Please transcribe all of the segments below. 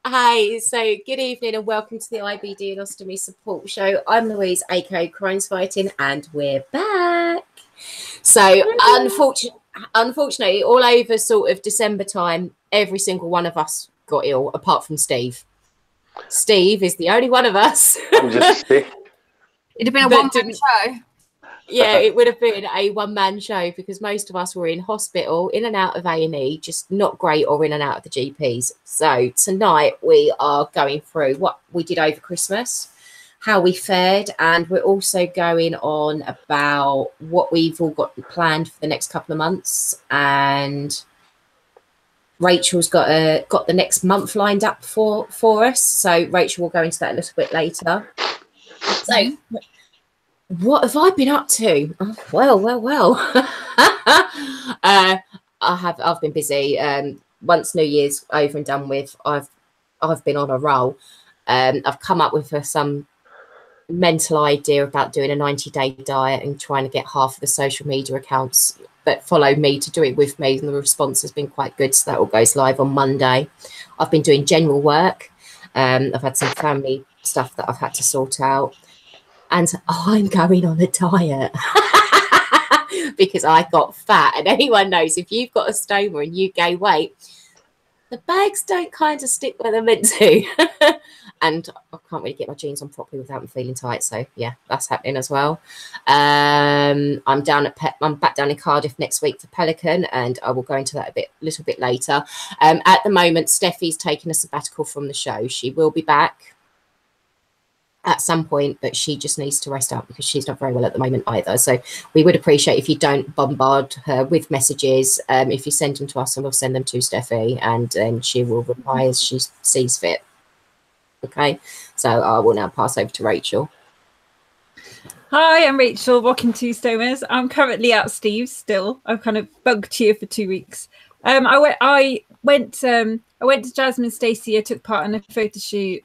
Hi, so good evening and welcome to the IBD Ostomy Support Show. I'm Louise, aka Crohn's Fighting, and we're back. So unfortunately, all over sort of December time, every single one of us got ill, apart from Steve. Steve is the only one of us. I'm just sick. It'd have been a one-man show. Yeah, it would have been a one-man show because most of us were in hospital, in and out of A&E, just not great, or in and out of the GPs. So tonight we are going through what we did over Christmas, how we fared, and we're also going on about what we've all got planned for the next couple of months. And Rachel's got the next month lined up for us. So Rachel will go into that a little bit later. So what have I been up to? Oh, well. I've been busy. Once New Year's over and done with, I've been on a roll. I've come up with some mental idea about doing a 90-day diet and trying to get half of the social media accounts that follow me to do it with me, and the response has been quite good. So that all goes live on Monday. I've been doing general work. I've had some family stuff that I've had to sort out. And I'm going on a diet because I got fat. And anyone knows if you've got a stoma and you gain weight, the bags don't kind of stick where they're meant to. And I can't really get my jeans on properly without them feeling tight. So yeah, that's happening as well. I'm back down in Cardiff next week for Pelican, and I will go into that a little bit later. At the moment, Steffi's taking a sabbatical from the show. She will be back at some point, but she just needs to rest up because she's not very well at the moment either. So we would appreciate if you don't bombard her with messages. If you send them to us, and we'll send them to Steffi, and then she will reply as she sees fit. Okay, so I will now pass over to Rachel. Hi, I'm Rachel, rocking two stomas. I'm currently at Steve's still. I've kind of bugged here for 2 weeks. I went to Jasmine Stacey. I took part in a photo shoot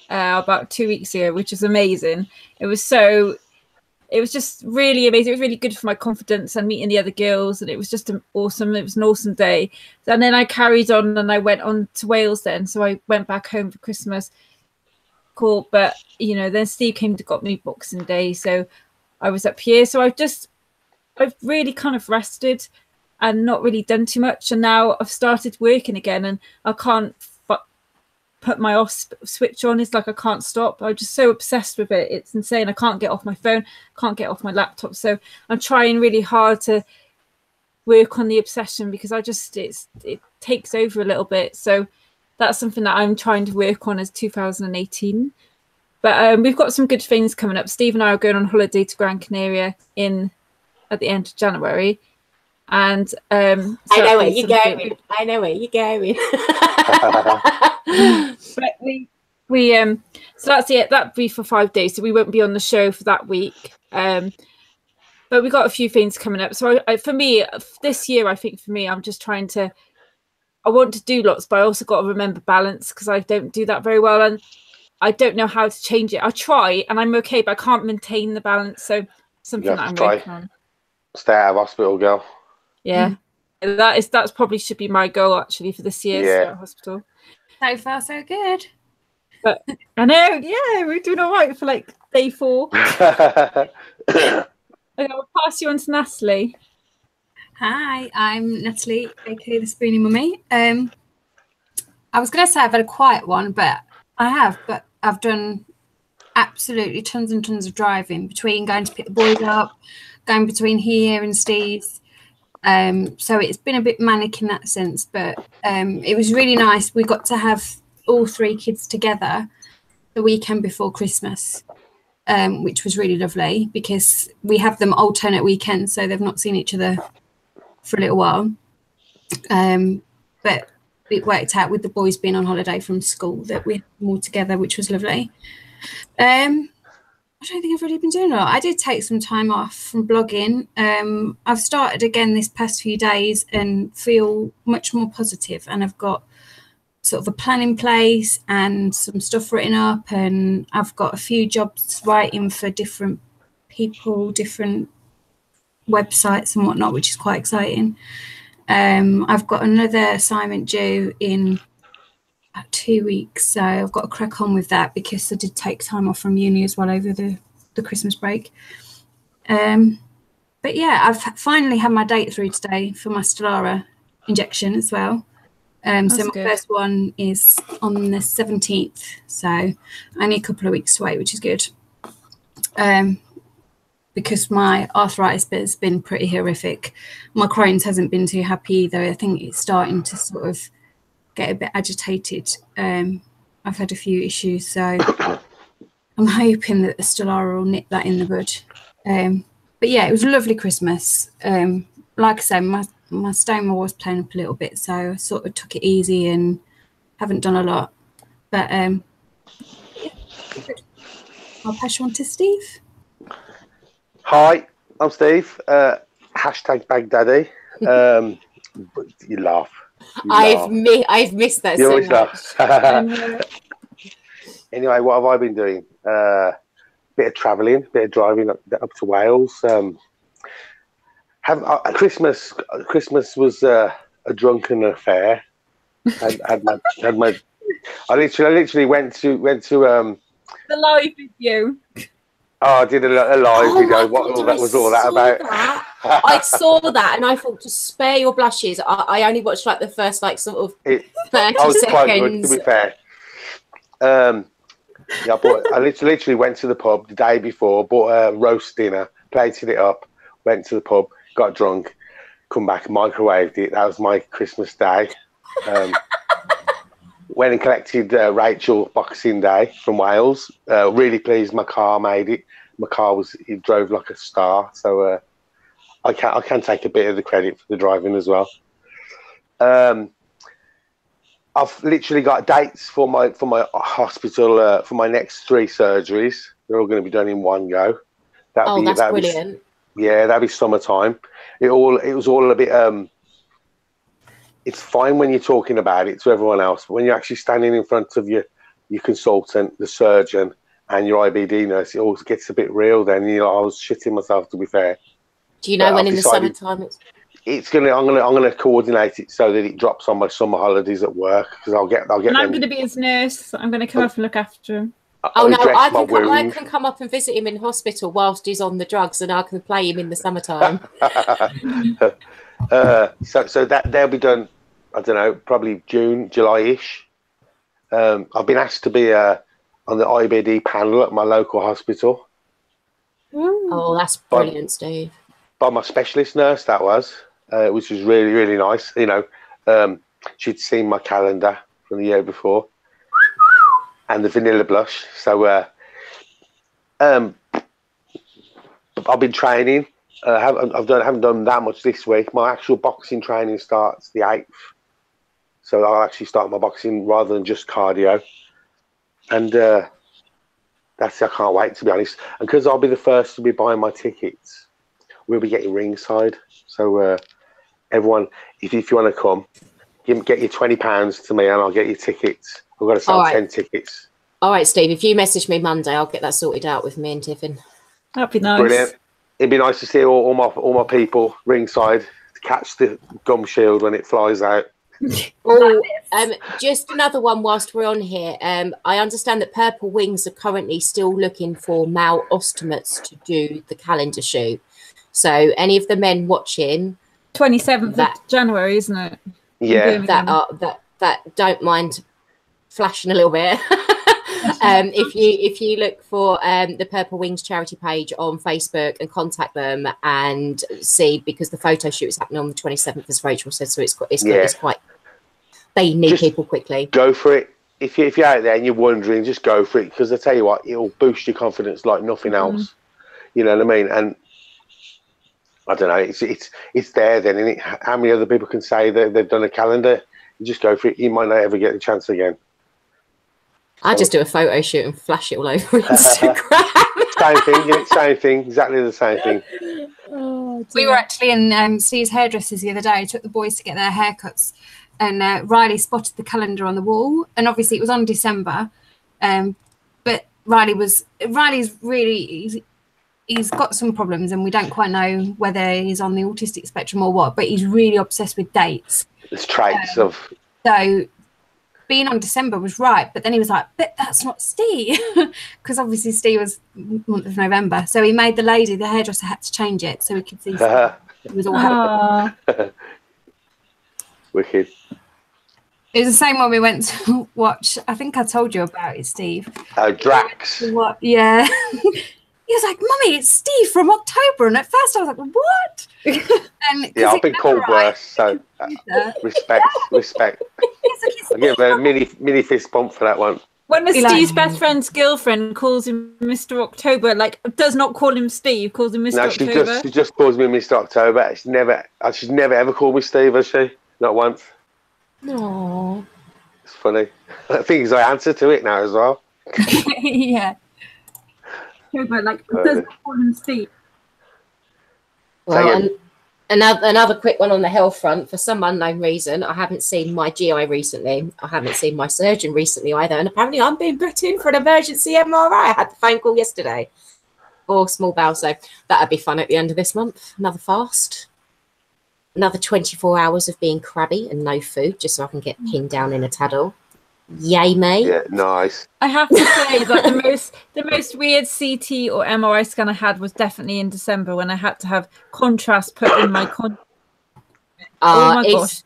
about 2 weeks ago, which was amazing. It was just really amazing. It was really good for my confidence and meeting the other girls, and it was just awesome. It was an awesome day. And then I carried on and I went on to Wales then. So I went back home for Christmas. Cool. But then Steve came to got me Boxing Day. So I was up here. So I've really kind of rested and not really done too much. And now I've started working again, and I can't put my off switch on. It's like I can't stop. I'm just so obsessed with it. It's insane. I can't get off my phone, can't get off my laptop. So I'm trying really hard to work on the obsession because it takes over a little bit. So that's something that I'm trying to work on as 2018. But we've got some good things coming up. Steve and I are going on holiday to Gran Canaria at the end of January. And so I know where you're going. I know where you're going. But we so that's it. That'd be for 5 days, so we won't be on the show for that week. But we got a few things coming up. So for me this year, I think for me, I'm just trying to. I want to do lots, but I also got to remember balance because I don't do that very well, and I don't know how to change it. I try, and I'm okay, but I can't maintain the balance. So something that I'm working on. Stay out of hospital, girl. Yeah, that's probably should be my goal actually for this year. Yeah. Stay out of hospital. So far, so good. But I know, yeah, we're doing all right for like day 4. Okay, I'll pass you on to Natalie. Hi, I'm Natalie, aka the Spoony Mummy. I was going to say I've had a quiet one, but I've done absolutely tons and tons of driving between going to pick the boys up, going between here and Steve's. So it's been a bit manic in that sense, but it was really nice. We got to have all 3 kids together the weekend before Christmas, which was really lovely because we have them alternate weekends, so they've not seen each other for a little while. But it worked out with the boys being on holiday from school that we had them all together, which was lovely. I don't think I've really been doing a lot. I did take some time off from blogging. I've started again this past few days and feel much more positive, and I've got sort of a plan in place and some stuff written up, and I've got a few jobs writing for different people, different websites and whatnot, which is quite exciting. I've got another assignment due in about 2 weeks, so I've got to crack on with that because I did take time off from uni as well over the Christmas break. But yeah, I've finally had my date through today for my Stelara injection as well. So my first one is on the 17th, so only a couple of weeks to wait, which is good. Because my arthritis has been pretty horrific. My Crohn's hasn't been too happy either. I think it's starting to sort of get a bit agitated. I've had a few issues, so I'm hoping that the Stelara will nip that in the bud. But yeah, it was a lovely Christmas. Like I said, my stoma was playing up a little bit, so I sort of took it easy and haven't done a lot. But yeah, good. I'll pass you on to Steve. Hi, I'm Steve. Hashtag Baghdadi. You laugh. I've missed that so much. Anyway, what have I been doing? Bit of travelling, bit of driving up to Wales. Christmas was a drunken affair. I literally went to the live video. Oh, I did a live video. What was all that about? I saw that and I thought, to spare your blushes, I only watched like the first like sort of 30 I was seconds. quite good, to be fair. Yeah, I literally went to the pub the day before, bought a roast dinner, plated it up, went to the pub, got drunk, come back, microwaved it. That was my Christmas day. Went and collected Rachel Boxing Day from Wales. Really pleased my car made it. My car it drove like a star. So I can take a bit of the credit for the driving as well. I've literally got dates for my hospital for my next 3 surgeries. They're all going to be done in one go. That's brilliant. That'd be summertime. It was all a bit. It's fine when you're talking about it to everyone else, but when you're actually standing in front of your consultant, the surgeon, and your IBD nurse, it always gets a bit real. Then I was shitting myself, to be fair. Do you know when in the summertime I'm gonna coordinate it so that it drops on my summer holidays at work, because I'll get. And I'm going to be his nurse. I'm going to come up and look after him. I can come up and visit him in hospital whilst he's on the drugs, and I can play him in the summertime. So that they'll be done. I don't know, probably June, July-ish. I've been asked to be on the IBD panel at my local hospital. Oh, that's brilliant, Steve. By my specialist nurse, that was, which was really, really nice. You know, she'd seen my calendar from the year before and the vanilla blush. So I've been training. I haven't done that much this week. My actual boxing training starts the 8th. So I'll actually start my boxing rather than just cardio. And I can't wait, to be honest. And because I'll be the first to be buying my tickets, we'll be getting ringside. So everyone, if you want to come, get your £20 to me and I'll get you tickets. I've got to sell 10 tickets. All right, Steve, if you message me Monday, I'll get that sorted out with me and Tiffin. That'd be nice. Brilliant. It'd be nice to see all my people ringside to catch the gum shield when it flies out. Just another one whilst we're on here. I understand that Purple Wings are currently still looking for male ostomates to do the calendar shoot. So any of the men watching, 27th of January, isn't it? Yeah. That don't mind flashing a little bit. If you look for the Purple Wings charity page on Facebook and contact them and see, because the photo shoot is happening on the 27th, as Rachel said, so it's quite they need people quickly. Go for it. If you're out there and you're wondering, just go for it, because I tell you what, it'll boost your confidence like nothing else. You know what I mean? And I don't know, it's there then, isn't it? How many other people can say that they've done a calendar? You just go for it. You might not ever get the chance again. I just do a photo shoot and flash it all over Instagram. Same thing, exactly the same thing. We were actually in Steve's hairdressers the other day. I took the boys to get their haircuts, and Riley spotted the calendar on the wall, and obviously it was on December, but Riley's really, he's got some problems, and we don't quite know whether he's on the autistic spectrum or what, but he's really obsessed with dates. There's traits of... So being on December was right, but then he was like, but that's not Steve, because obviously Steve was month of November, so he made the hairdresser had to change it so we could see Steve. He was all happy. Wicked. It was the same when we went to watch, I think I told you about it, Steve. Drax. What? Yeah. He was like, Mummy, it's Steve from October. And at first I was like, what? And yeah, I've been called worse, so respect. I'll give a mini fist bump for that one. When Steve's best friend's girlfriend calls him Mr. October, like, does not call him Steve, calls him Mr. October. No, she just calls me Mr. October. She's never ever called me Steve, has she? Not once. No. It's funny. I think I answer to it now as well. Yeah. October, like, does not call him Steve. Well, another quick one on the health front. For some unknown reason, I haven't seen my GI recently. I haven't seen my surgeon recently either. And apparently I'm being put in for an emergency MRI. I had the phone call yesterday for small bowel. So that'd be fun at the end of this month. Another fast. Another 24 hours of being crabby and no food, just so I can get pinned down in a taddle. Yay, mate. Yeah, nice. I have to say that the most weird CT or MRI scan I had was definitely in December when I had to have contrast put in my oh my gosh.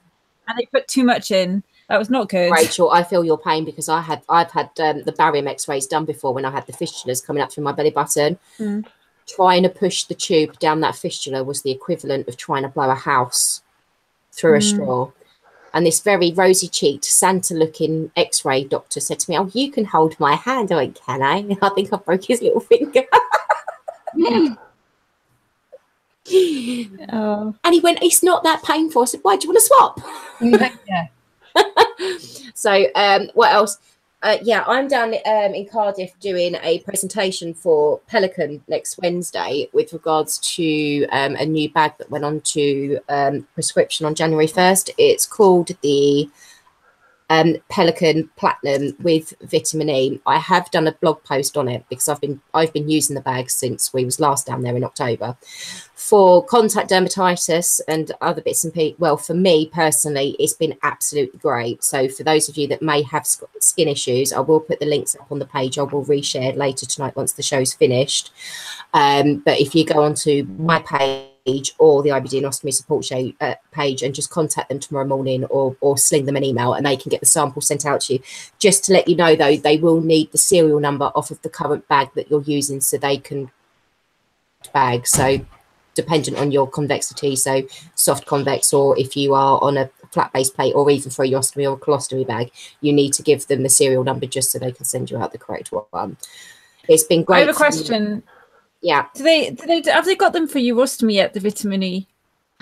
And they put too much in. That was not good. Rachel, I feel your pain because I've had the barium x-rays done before when I had the fistulas coming up through my belly button. Trying to push the tube down that fistula was the equivalent of trying to blow a house through a straw. And this very rosy-cheeked, Santa-looking X-ray doctor said to me, "Oh, you can hold my hand." I went, "Can I?" I think I broke his little finger. Oh. And he went, "It's not that painful." I said, "Why, do you want to swap?" Yeah. So what else? Yeah, I'm down in Cardiff doing a presentation for Pelican next Wednesday with regards to a new bag that went on to prescription on January 1st. It's called the Pelican Platinum with vitamin E. I have done a blog post on it because I've been using the bag since we was last down there in October for contact dermatitis and other bits and pieces. Well, for me personally, it's been absolutely great. So for those of you that may have skin issues, I will put the links up on the page. I will reshare later tonight once the show's finished. But if you go onto my page or the IBD Ostomy Support Show page and just contact them tomorrow morning or sling them an email and they can get the sample sent out to you. Just to let you know, though, they will need the serial number off of the current bag that you're using so they can bag. So dependent on your convexity, so soft convex, or if you are on a flat base plate or even for a ostomy or a colostomy bag, you need to give them the serial number just so they can send you out the correct one. It's been great. I have a question. Yeah. Have they got them for urostomy yet, the vitamin E?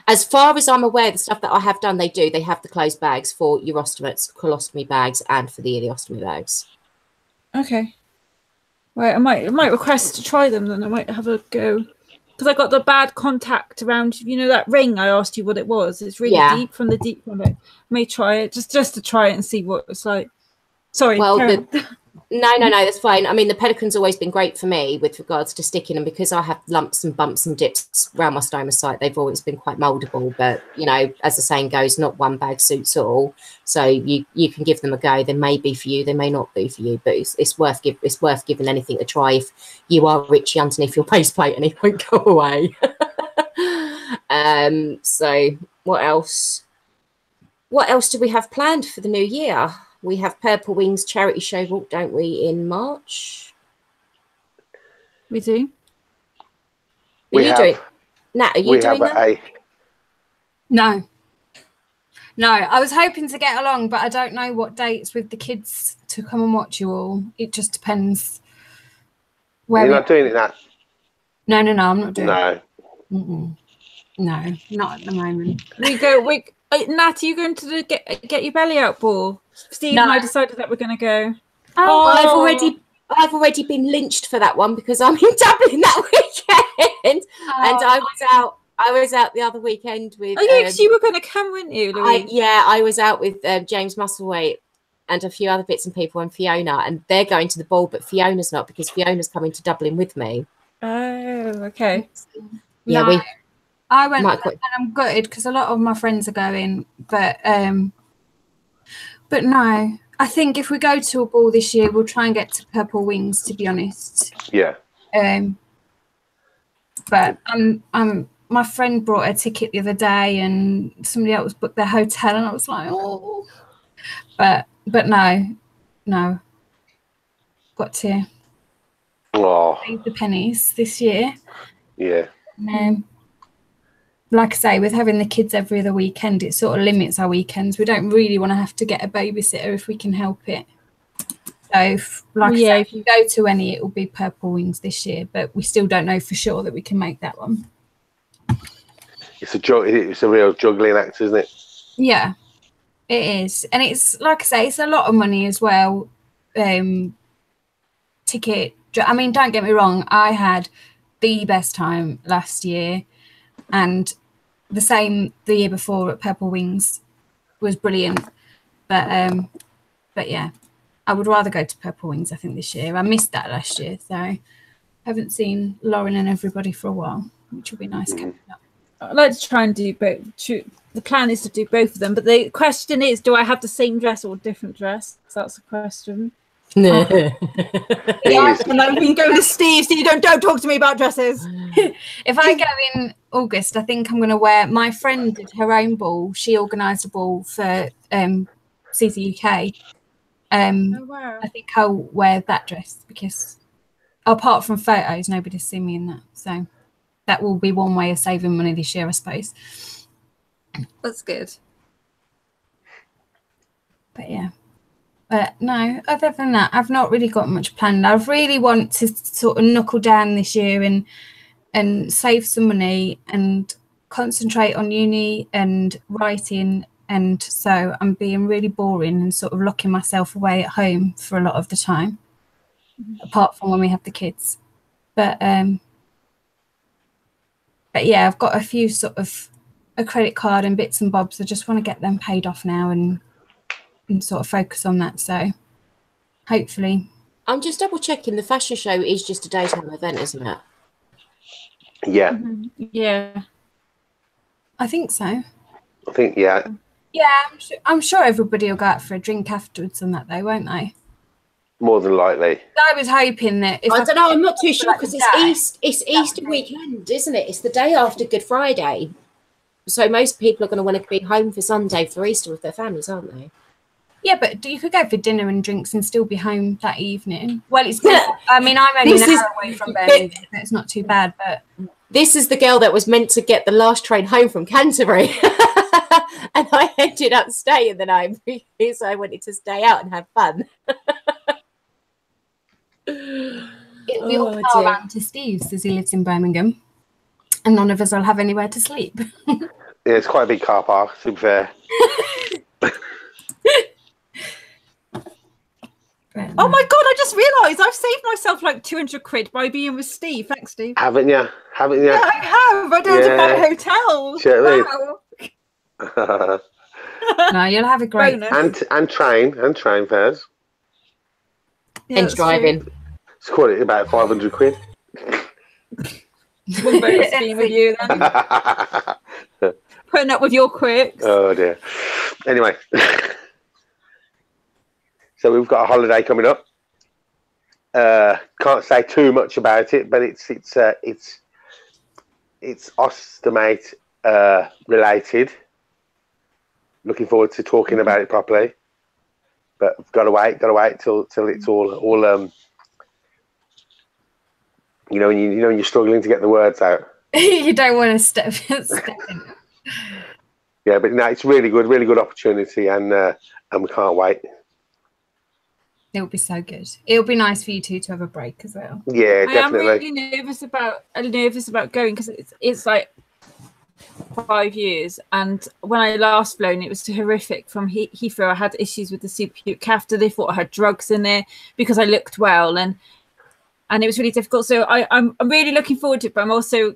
As far as I'm aware, the stuff that I have done, they do. They have the closed bags for urostomates, colostomy bags, and for the ileostomy bags. Okay. Right, I might request to try them, then I might have a go. Because I got the bad contact around, you know, that ring I asked you what it was. It's really deep from the deep one. I may try it just to try it and see what it's like. Sorry. Well, no, that's fine. I mean, the Pelican's always been great for me with regards to sticking them because I have lumps and bumps and dips around my stoma site. They've always been quite moldable, but you know, as the saying goes, not one bag suits all. So you can give them a go. They may be for you, they may not be for you, but it's worth giving anything a try if you are Richie underneath your base plate and it won't go away. So what else? What else do we have planned for the new year? We have Purple Wings charity show walk, don't we, in March? We do. Are you doing that? No. I was hoping to get along, but I don't know what dates with the kids to come and watch you all. It just depends. You're not doing it now? No, I'm not doing it. No. No, not at the moment. Nat, are you going to the get your belly out ball? Steve and I decided that we're going to go. Oh, I've already been lynched for that one because I'm in Dublin that weekend, and I was out the other weekend with. Oh, yeah, because you were going to come, weren't you, Louise? I was out with James Musselwhite and a few other bits and people and Fiona, and they're going to the ball, but Fiona's not because Fiona's coming to Dublin with me. Oh, okay. Yeah, I went and I'm gutted because a lot of my friends are going, but no, I think if we go to a ball this year, we'll try and get to Purple Wings, to be honest. Yeah. But my friend brought a ticket the other day, and somebody else booked their hotel, and I was like, oh. But no, got to save the pennies this year. Yeah. Like I say, with having the kids every other weekend, it sort of limits our weekends. We don't really want to have to get a babysitter if we can help it. So, I say, if you go to any, it will be Purple Wings this year, but we still don't know for sure that we can make that one. It's a real juggling act, isn't it? Yeah, it is. And it's, like I say, it's a lot of money as well. Ticket. I mean, don't get me wrong. I had the best time last year, and the same the year before at Purple Wings was brilliant. But yeah, I would rather go to Purple Wings, I think, this year. I missed that last year, so I haven't seen Lauren and everybody for a while, which would be nice catching up. I'd like to try and do both. The plan is to do both of them, but the question is, do I have the same dress or a different dress? That's the question. No. And then we can go to Steve, so you don't talk to me about dresses. If I go in August, I think I'm going to wear, my friend did her own ball. She organised a ball for CCUK. Oh, wow. I think I'll wear that dress because apart from photos, nobody's seen me in that. So that will be one way of saving money this year, I suppose. That's good. But yeah. But no, other than that, I've not really got much planned. I really want to sort of knuckle down this year and save some money and concentrate on uni and writing. And so I'm being really boring and sort of locking myself away at home for a lot of the time, apart from when we have the kids. But yeah, I've got a few sort of a credit card and bits and bobs. I just want to get them paid off now and sort of focus on that. So hopefully. I'm just double checking. The fashion show is just a daytime event, isn't it? Yeah. Yeah. I think so. I think, yeah. Yeah, I'm sure everybody will go out for a drink afterwards and that, though, won't they? More than likely. I was hoping that if I don't know, I'm not too sure because it's Easter weekend, isn't it? It's the day after Good Friday. So most people are going to want to be home for Sunday for Easter with their families, aren't they? Yeah, but you could go for dinner and drinks and still be home that evening. Well, it's I mean, I'm only an hour away from Birmingham, so it's not too bad, but this is the girl that was meant to get the last train home from Canterbury. And I ended up staying the night because I wanted to stay out and have fun. It'll be all car around to Steve's as he lives in Birmingham, and none of us will have anywhere to sleep. Yeah, it's quite a big car park, to be fair. Oh my god, I just realised I've saved myself like 200 quid by being with Steve. Thanks, Steve. Haven't you? Yeah, I have. I don't have a hotel. Sure. Wow. No, you'll have a great and train fares. Yeah, and driving. It's quite about 500 quid. We'll both be with you then. Putting up with your quirks. Oh dear. Anyway. So we've got a holiday coming up. Can't say too much about it, but it's ostomate related. Looking forward to talking about it properly, but I've got to wait till it's all you know when you're struggling to get the words out. You don't want to step in. Yeah, but no, it's really good opportunity, and we can't wait. It'll be so good. It'll be nice for you two to have a break as well. Yeah, definitely. I'm really nervous about going because it's like 5 years, and when I last flown, it was horrific from Heathrow. I had issues with the superacute catheter. They thought I had drugs in there because I looked well, and it was really difficult. So I'm really looking forward to it, but I'm also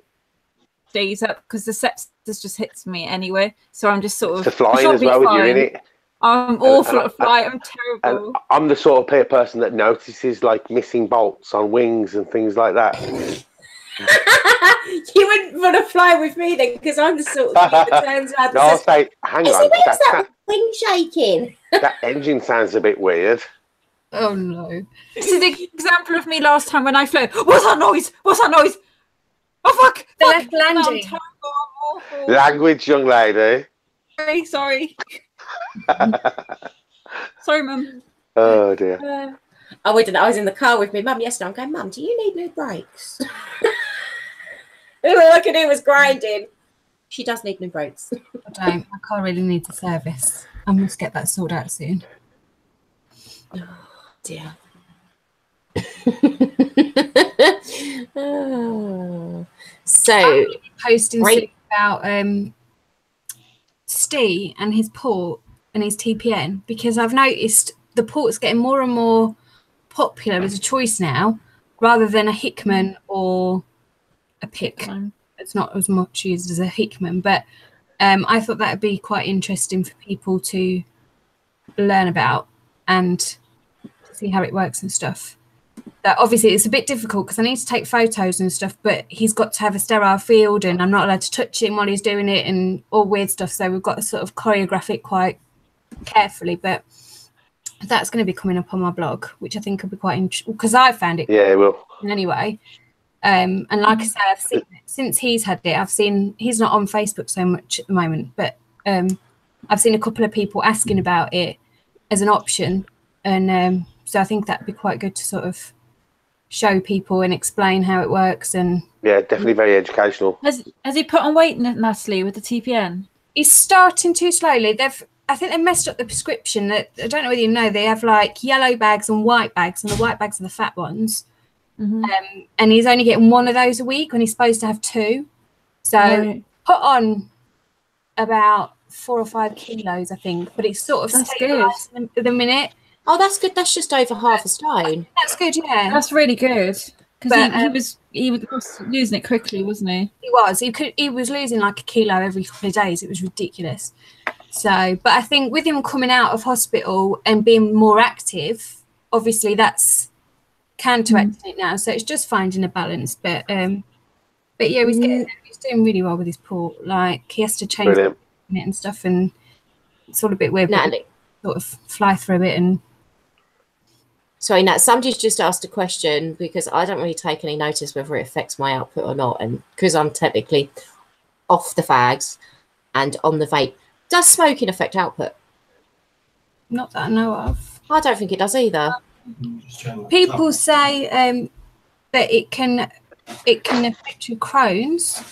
days up because the sepsis just hits me anyway. So I'm just sort of the flying as well with you in it. I'm awful at flight. I'm terrible. And I'm the sort of person that notices like missing bolts on wings and things like that. You wouldn't want to fly with me then, because I'm the sort of thing that turns around. No, I'll say, hang on. Where's that wing shaking? That engine sounds a bit weird. Oh no. This is the example of me last time when I flew. What's that noise? What's that noise? Oh fuck! The Fuck! left landing. No, I'm awful. Language, young lady. Sorry. Sorry, Mum. Oh dear. I wouldn't. I was in the car with my mum yesterday. I'm going, Mum, do you need new brakes? All I could do was grinding. She does need new brakes. I don't. My car really needs a service. I must get that sorted out soon. Oh dear. Oh. So Posting Great. about Steve and his port and his TPN, because I've noticed the port's getting more and more popular as a choice now, rather than a Hickman or a pick. It's not as much used as a Hickman, but I thought that would be quite interesting for people to learn about and see how it works and stuff. That obviously it's a bit difficult because I need to take photos and stuff, but he's got to have a sterile field and I'm not allowed to touch him while he's doing it and all weird stuff. So we've got to sort of choreograph it quite carefully, but that's going to be coming up on my blog, which I think will be quite interesting because I found it. Yeah, it will. Anyway. And like I say, I've seen it since he's had it. I've seen he's not on Facebook so much at the moment, but I've seen a couple of people asking about it as an option, and so I think that'd be quite good to sort of show people and explain how it works. And yeah, definitely very educational. Has he put on weight, Natalie, with the TPN? he's starting too slowly. I think they messed up the prescription. That I don't know whether you know, they have like yellow bags and white bags, and the white bags are the fat ones. Mm-hmm. And he's only getting one of those a week when he's supposed to have two. So put on about 4 or 5 kilos, I think, but it's sort of stabilised at the minute. Oh, that's good. That's just over half a stone. That's good, yeah. That's really good. Because he was losing it quickly, wasn't he? He was losing like a kilo every couple of days. It was ridiculous. So, but I think with him coming out of hospital and being more active, obviously that's counteracting it now. So it's just finding a balance. But yeah, he's doing really well with his port. Like he has to change it and stuff, and it's all a bit weird. Natalie, sort of fly through it and. Sorry, Nat, somebody's just asked a question because I don't really take any notice whether it affects my output or not. And because I'm technically off the fags and on the vape, does smoking affect output? Not that I know of. I don't think it does either. People say that it can affect your Crohn's.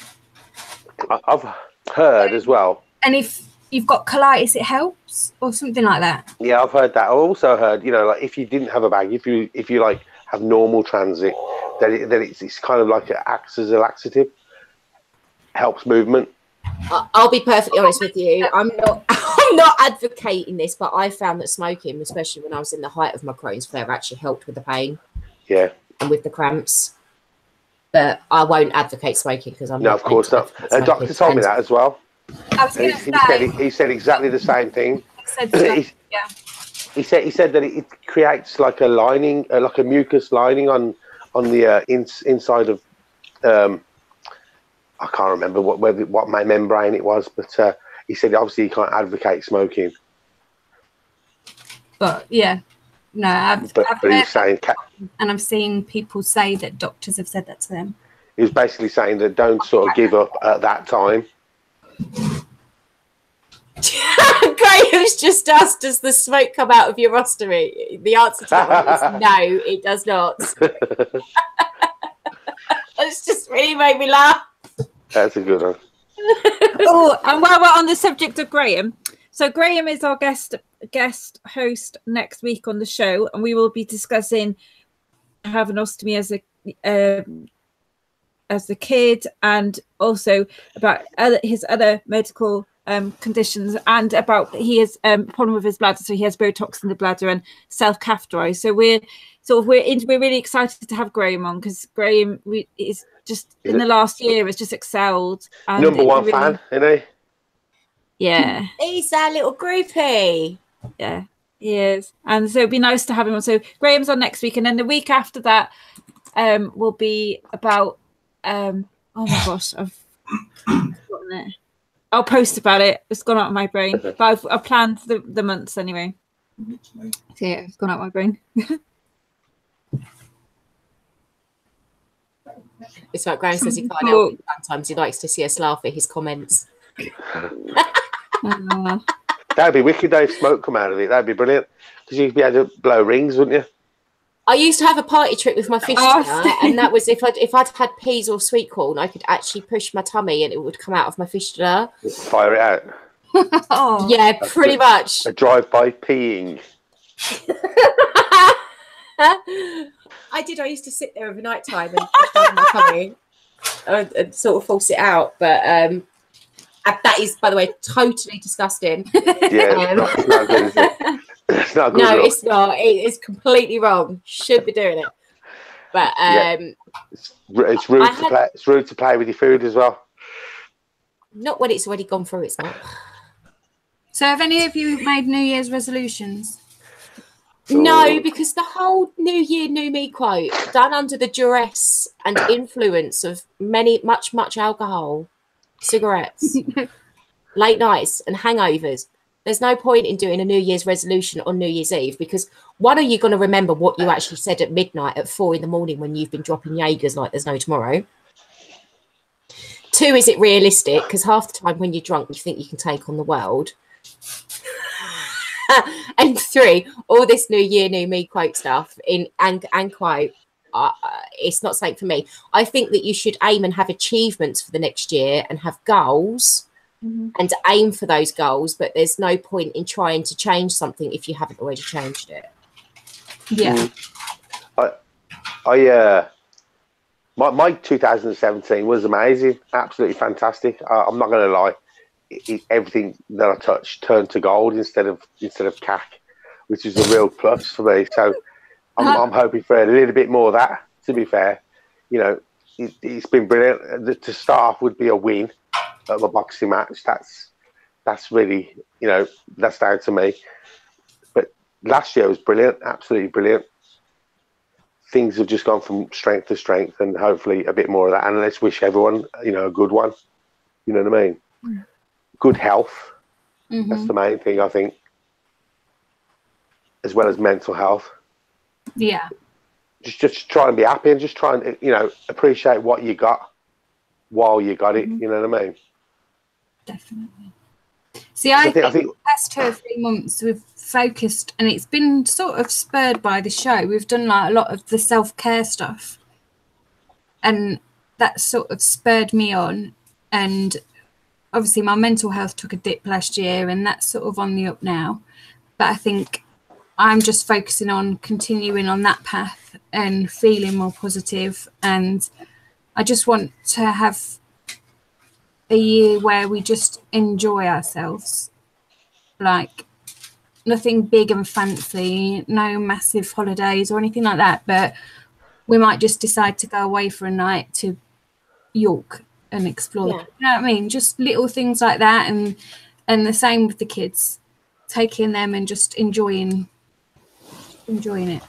I've heard as well. And if you've got colitis, it helps, or something like that. Yeah, I've heard that. I also heard, like if you didn't have a bag, if you like have normal transit, then it's kind of like it acts as a laxative, helps movement. I'll be perfectly honest with you. I'm not advocating this, but I found that smoking, especially when I was in the height of my Crohn's flare, actually helped with the pain. Yeah. And with the cramps. But I won't advocate smoking because I'm no, of course not. A doctor told me that as well. He said exactly the same thing. He said that it creates like a lining, like a mucus lining on the inside of I can't remember what my membrane it was, but he said obviously you can't advocate smoking. But yeah, no, I've and I've seen people say that doctors have said that to them. He was basically saying that don't sort of give up at that time. Graham's just asked, does the smoke come out of your ostomy? The answer to that one is no, it does not. It's just really made me laugh. That's a good one. Oh, and while we're on the subject of Graham, so Graham is our guest host next week on the show, and we will be discussing having ostomy as a kid, and also about his other medical conditions, and about he has problem with his bladder, so he has Botox in the bladder and self-catheterized. So we're really excited to have Graham on, because Graham is just in the last year has just excelled. And number one fan, isn't he? Yeah, he's that little groupie. Yeah, he is, and so it'd be nice to have him on. So Graham's on next week, and then the week after that will be about oh my gosh, I've forgotten it. I'll post about it. It's gone out of my brain, but I've planned the months anyway. Yeah, it's gone out my brain. It's like Graham says he can't help it. Sometimes he likes to see us laugh at his comments. That'd be wicked though if smoke come out of it. That'd be brilliant. Because you'd be able to blow rings, wouldn't you? I used to have a party trick with my fistula, and that was if I'd had peas or sweet corn, I could actually push my tummy and it would come out of my fistula. Fire it out. Oh. Yeah, pretty much. A drive-by peeing. I did. I used to sit there over night time and push down my tummy and sort of force it out. But that is, by the way, totally disgusting. Yeah, it's not good, is it? It's not good. No, it's not. It is completely wrong. Should be doing it. But it's rude to play. It's rude to play with your food as well. Not when it's already gone through. It's not. So, have any of you made New Year's resolutions? No, because the whole New Year, New Me quote done under the duress and influence of much alcohol, cigarettes, late nights and hangovers. There's no point in doing a New Year's resolution on New Year's Eve, because one, are you going to remember what you actually said at midnight at 4 a.m. when you've been dropping Jaegers like there's no tomorrow? 2, is it realistic? Because half the time when you're drunk, you think you can take on the world. And 3, all this New Year, New Me quote stuff and quote, it's not something for me. I think that you should aim and have achievements for the next year and have goals and aim for those goals, but there's no point in trying to change something if you haven't already changed it. Yeah. My 2017 was amazing, absolutely fantastic. I'm not going to lie. Everything that I touched turned to gold instead of cack, which is a real plus for me. So I'm hoping for a little bit more of that. To be fair, you know, it's been brilliant. To start off would be a win at my boxing match. That's really, you know, that's down to me. But last year was brilliant, absolutely brilliant. Things have just gone from strength to strength, and hopefully a bit more of that. And let's wish everyone, you know, a good one. You know what I mean? Good health. That's the main thing, I think, as well as mental health. Yeah. Just try and be happy and just try and, you know, appreciate what you got while you got it. You know what I mean? Definitely. See, I think the past 2 or 3 months we've focused, and it's been sort of spurred by the show. We've done like a lot of the self-care stuff, and that sort of spurred me on. And obviously my mental health took a dip last year, and that's sort of on the up now. But I think I'm just focusing on continuing on that path and feeling more positive. And I just want to have a year where we just enjoy ourselves, like nothing big and fancy, no massive holidays or anything like that, but we might just decide to go away for a night to York and explore. You know what I mean? Just little things like that, and the same with the kids, taking them and just enjoying it.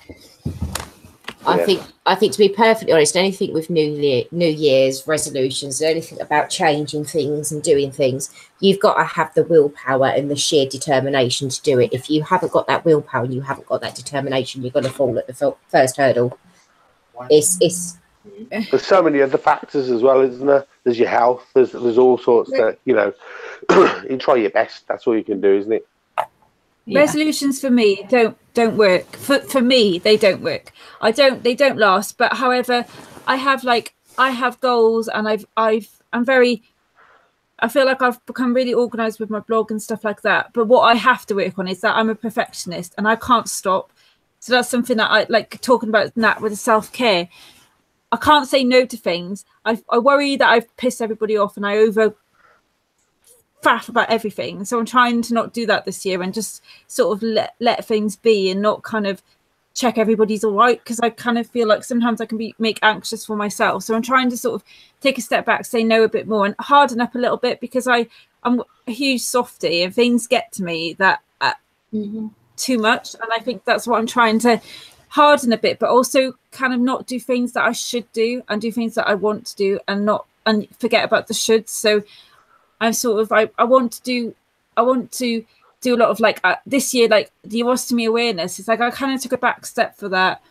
I think to be perfectly honest, anything with New Year's resolutions, anything about changing things and doing things, you've got to have the willpower and the sheer determination to do it. If you haven't got that willpower and you haven't got that determination, you're going to fall at the first hurdle. It's there's so many other factors as well, isn't there? There's your health. There's all sorts that, you know, you try your best. That's all you can do, isn't it? Yeah. Resolutions for me don't work. For me, they don't work. They don't last. But however, I have goals, and I feel like I've become really organized with my blog and stuff like that. But what I have to work on is that I'm a perfectionist and I can't stop. So that's something that I like talking about that with the self-care. I can't say no to things. I worry that I've pissed everybody off and I faff about everything. So I'm trying to not do that this year and just sort of let things be and not kind of check everybody's all right, because I kind of feel like sometimes I can make anxious for myself. So I'm trying to sort of take a step back, say no a bit more, and harden up a little bit, because I'm a huge softie and things get to me that too much. And I think that's what I'm trying to harden a bit, but also kind of not do things that I should do and do things that I want to do and forget about the shoulds. So I'm sort of I want to do a lot of like this year, like the ostomy awareness. It's like I kind of took a back step for that,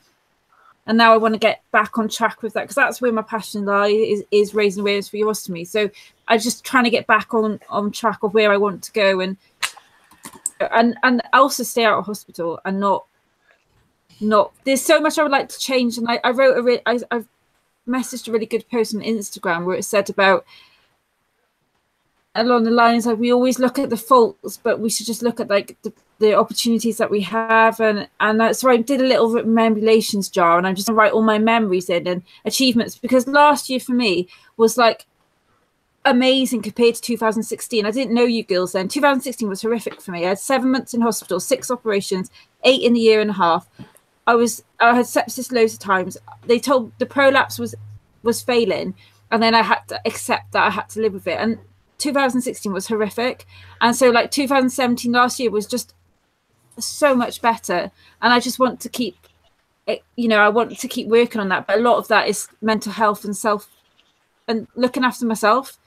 and now I want to get back on track with that, because that's where my passion lies, is raising awareness for ostomy. So I'm just trying to get back on track of where I want to go, and also stay out of hospital and not. There's so much I would like to change, and I wrote I've messaged a really good post on Instagram where it said about, along the lines like, we always look at the faults, but we should just look at like the opportunities that we have, and so I did a little memorilations jar, and I'm just gonna write all my memories in and achievements, because last year for me was like amazing compared to 2016. I didn't know you girls then. 2016 was horrific for me. I had 7 months in hospital, 6 operations, 8 in a year and a half. I had sepsis loads of times. They told the prolapse was failing, and then I had to accept that I had to live with it. And 2016 was horrific, and so like 2017 last year was just so much better. And I just want to keep it, I want to keep working on that. But a lot of that is mental health and looking after myself.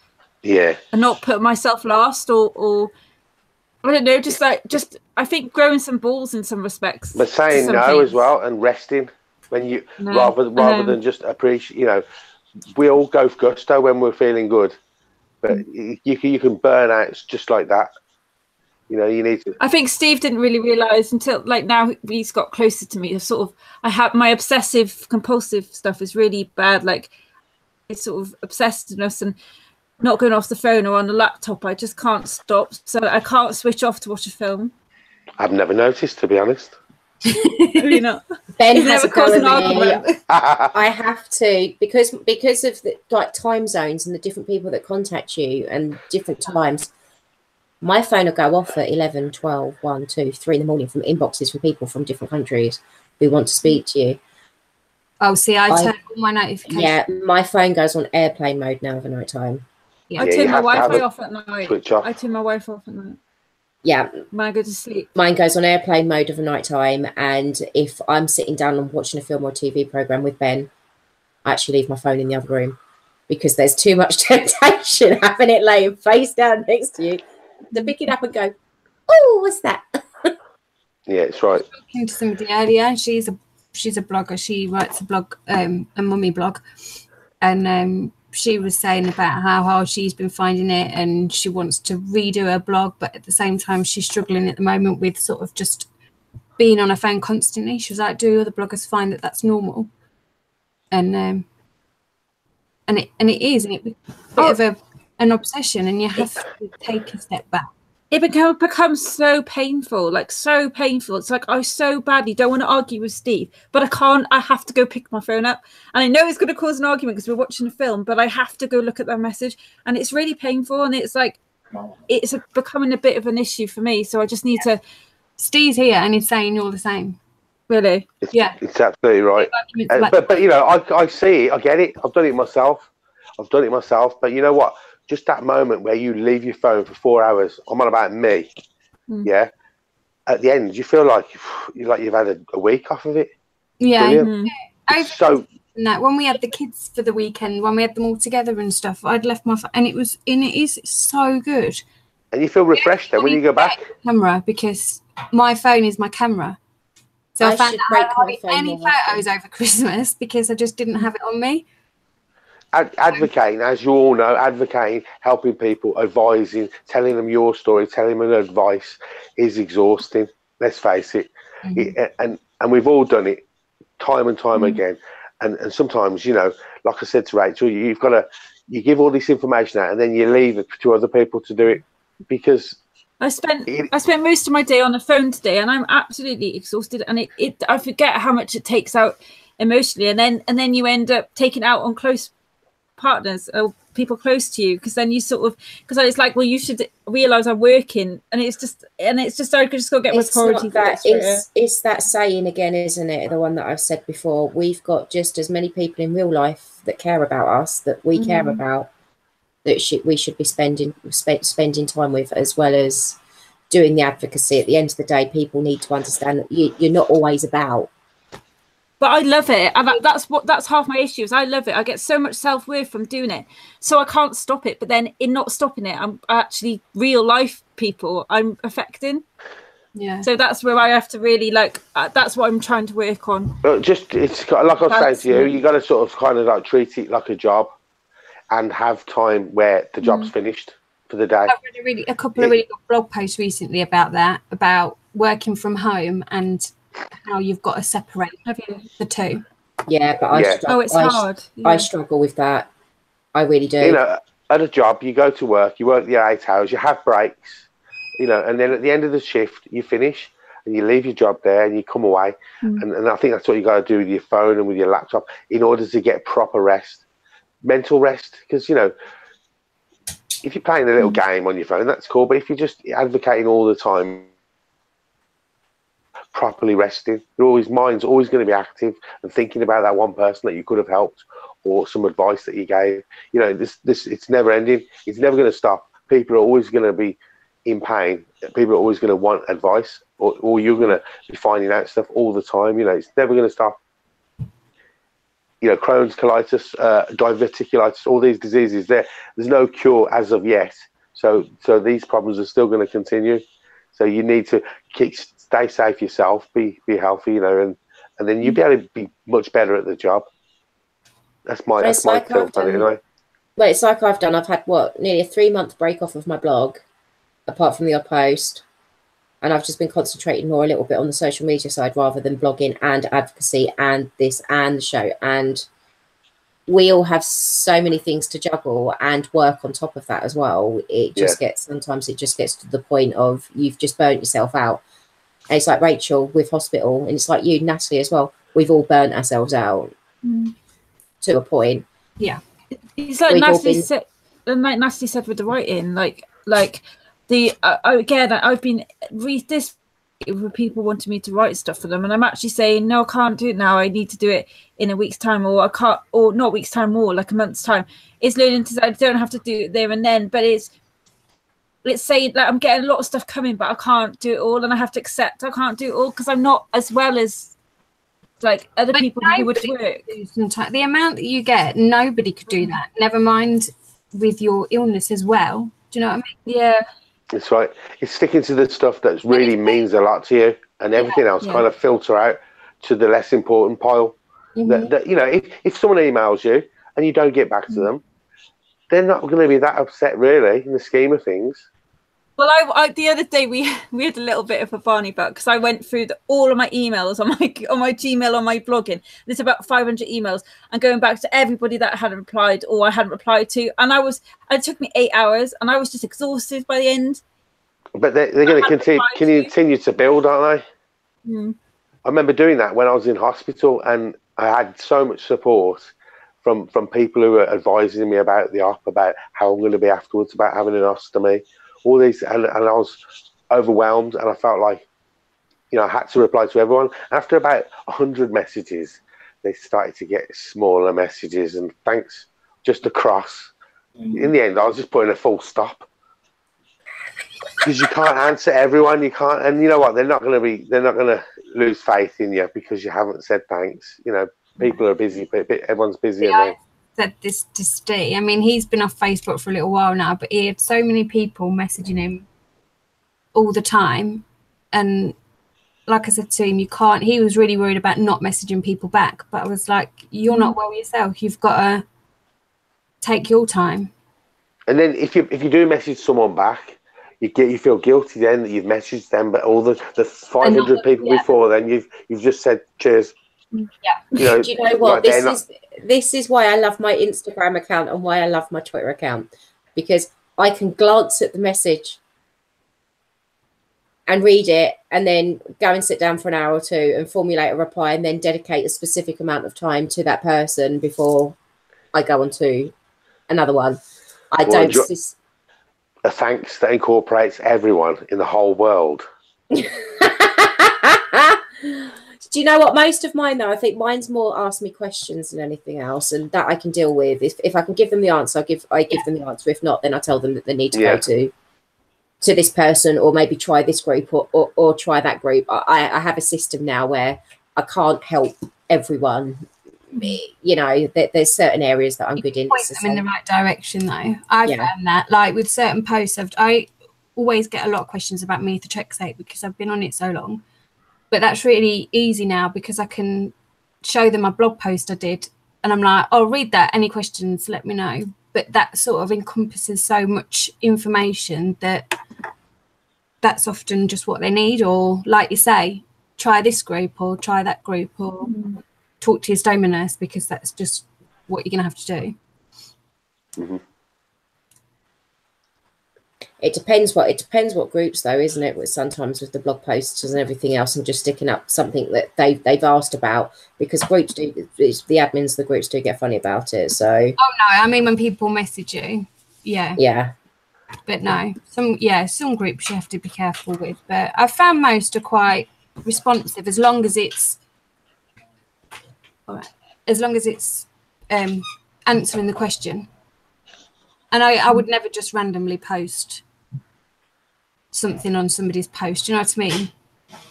Yeah, and not put myself last, or I don't know, just I think growing some balls in some respects. But saying no things as well, and resting when you rather than just appreciate. We all go for gusto when we're feeling good, but you can burn out just like that. You need to. I think Steve didn't really realise until like now he's got closer to me. I have my obsessive compulsive stuff is really bad. Like it's sort of obsessiveness and not going off the phone or on the laptop. I just can't stop. So I can't switch off to watch a film. I've never noticed, to be honest. Really not. Ben has a go at me. I have to, because of the like time zones and the different people that contact you and different times. My phone will go off at 11, 12, 1, 2, 3 in the morning from inboxes from people from different countries who want to speak to you. Oh, see, I turn all my notifications. Yeah, my phone goes on airplane mode now for night time. Yeah. I turn my Wi-Fi off at night. Switch off. I turn my Wi-Fi off at night. Yeah. When I go to sleep. Mine goes on airplane mode of a night time, and if I'm sitting down and watching a film or TV program with Ben, I actually leave my phone in the other room, because there's too much temptation having it laying face down next to you to pick it up and go, oh, what's that? Yeah, it's right. I was talking to somebody earlier. She's a blogger. She writes a blog, a mummy blog, and she was saying about how hard she's been finding it, and she wants to redo her blog, but at the same time she's struggling at the moment with sort of just being on her phone constantly. She was like, do other bloggers find that that's normal? And it is, and it's a bit of an obsession, and you have to take a step back. It becomes so painful, like so painful. It's like I so badly don't want to argue with Steve, but I can't. I have to go pick my phone up, and I know it's going to cause an argument because we're watching a film, but I have to go look at that message, and it's really painful, and it's like it's becoming a bit of an issue for me. So I just need to. Steve's here, and he's saying you're the same. Really? Yeah, it's absolutely right. But I see it. I get it. I've done it myself. But you know what? Just that moment where you leave your phone for 4 hours. I'm on about me. Yeah. At the end, you feel like you've had a week off of it. Yeah. So when we had the kids for the weekend, when we had them all together and stuff, I'd left my phone, and it is so good. And you feel refreshed then when you go back. Camera, because my phone is my camera. So I found that I didn't have any photos over Christmas because I just didn't have it on me. Advocating, as you all know, helping people, advising, telling them your story, telling them advice is exhausting. Let's face it. And we've all done it time and time again. And sometimes, like I said to Rachel, you give all this information out and then you leave it to other people to do it, because I spent most of my day on the phone today, and I'm absolutely exhausted, and I forget how much it takes out emotionally, and then you end up taking out on close partners or people close to you, because then you because it's like, well, you should realize I'm working, and it's just I could just go get my priority. It's that saying again, isn't it? The one that I've said before. We've got just as many people in real life that care about us, that we care about, that we should be spending time with, as well as doing the advocacy. At the end of the day, people need to understand that you're not always about But I love it, and that's half my issue. Is I love it. I get so much self-worth from doing it, so I can't stop it. But then in not stopping it, I'm actually real life people I'm affecting. Yeah. So that's where I have to really that's what I'm trying to work on. But it's like I was saying to you, you got to sort of kind of like treat it like a job, and have time where the job's finished for the day. I've read a couple of really good blog posts recently about that, about working from home and how you've got to separate the two. Yeah, but it's hard. I struggle with that. I really do. You know, at a job, you go to work, you work the 8 hours, you have breaks, you know, and then at the end of the shift, you finish and you leave your job there and you come away. And I think that's what you got to do with your phone and with your laptop in order to get proper rest, mental rest. Because, you know, if you're playing a little game on your phone, that's cool. But if you're just advocating all the time, properly resting, mind's always going to be active and thinking about that one person that you could have helped or some advice that you gave. You know, this it's never ending. It's never going to stop. People are always going to be in pain. People are always going to want advice, or you're going to be finding out stuff all the time. You know, it's never going to stop. You know, Crohn's, colitis, diverticulitis, all these diseases, there's no cure as of yet. So these problems are still going to continue. So you need to stay safe yourself, be healthy, you know, and then you'll be able to be much better at the job. That's my take on it anyway. Well, it's like I've had nearly a 3-month break off of my blog, apart from the odd post, and I've just been concentrating more a little bit on the social media side rather than blogging and advocacy and this and the show. And we all have so many things to juggle and work on top of that as well. It just sometimes it just gets to the point of you've just burnt yourself out. And it's like Rachel with hospital, and it's like you, Natalie, as well. We've all burnt ourselves out to a point. Yeah. It's like Natalie said, with the writing, I've been this with people wanting me to write stuff for them, and I'm actually saying no, I can't do it now. I need to do it in a week's time, or I can't, or not a week's time, more like a month's time. It's learning to I don't have to do it there and then, but it's saying that I'm getting a lot of stuff coming, but I can't do it all, and I have to accept I can't do it all because I'm not as well as like other people who would work. The amount that you get, nobody could do that. Never mind with your illness as well. Do you know what I mean? Yeah. That's right. It's sticking to the stuff that really means a lot to you, and everything else kind of filter out to the less important pile. That you know, if someone emails you and you don't get back to them, they're not going to be that upset, really, in the scheme of things. Well, I the other day we had a little bit of a Barney buck because I went through all of my emails on my Gmail, on my blogging. There's about 500 emails, and going back to everybody that I hadn't replied or I hadn't replied to, and it took me 8 hours, and I was just exhausted by the end. But they're going to continue to build, aren't they? I remember doing that when I was in hospital, and I had so much support from people who were advising me about the op, about how I'm going to be afterwards, about having an ostomy. All these, and I was overwhelmed, and I felt like, you know, I had to reply to everyone. After about 100 messages, they started to get smaller messages and thanks just across. In the end, I was just putting a full stop because you can't answer everyone. You can't, and you know what? They're not going to lose faith in you because you haven't said thanks. You know, people are busy. Everyone's busy. Yeah. Said this to Steve. I mean, he's been off Facebook for a little while now, but he had so many people messaging him all the time, and like I said to him, he was really worried about not messaging people back, but I was like, you're not well yourself, you've got to take your time. And then if you do message someone back, you feel guilty then that you've messaged them, but all the 500 people before then you've just said cheers. Yeah. You know, do you know what? This is why I love my Instagram account and why I love my Twitter account, because I can glance at the message and read it and then go and sit down for an hour or two and formulate a reply and then dedicate a specific amount of time to that person before I go on to another one. A thanks that incorporates everyone in the whole world. Do you know what? Most of mine, though, I think mine's more ask me questions than anything else, and that I can deal with. If I can give them the answer, I give them the answer. If not, then I tell them that they need to go to this person, or maybe try this group or try that group. I have a system now where I can't help everyone. You know, there's certain areas that I'm good in. Point them in the right direction, though. I found that, like with certain posts, I always get a lot of questions about methotrexate because I've been on it so long. But that's really easy now because I can show them my blog post I did, and I'm like, "Oh, read that. Any questions? Let me know." But that sort of encompasses so much information that that's often just what they need, or like you say, try this group or try that group or talk to your stoma nurse, because that's just what you're going to have to do. Mm-hmm. It depends what groups though, isn't it? With sometimes with the blog posts and everything else, and just sticking up something that they've asked about, because groups do, the admins of the groups do get funny about it. So oh no, I mean when people message you, yeah, but no, some groups you have to be careful with. But I've found most are quite responsive as long as it's answering the question. And I would never just randomly post something on somebody's post. You know what I mean?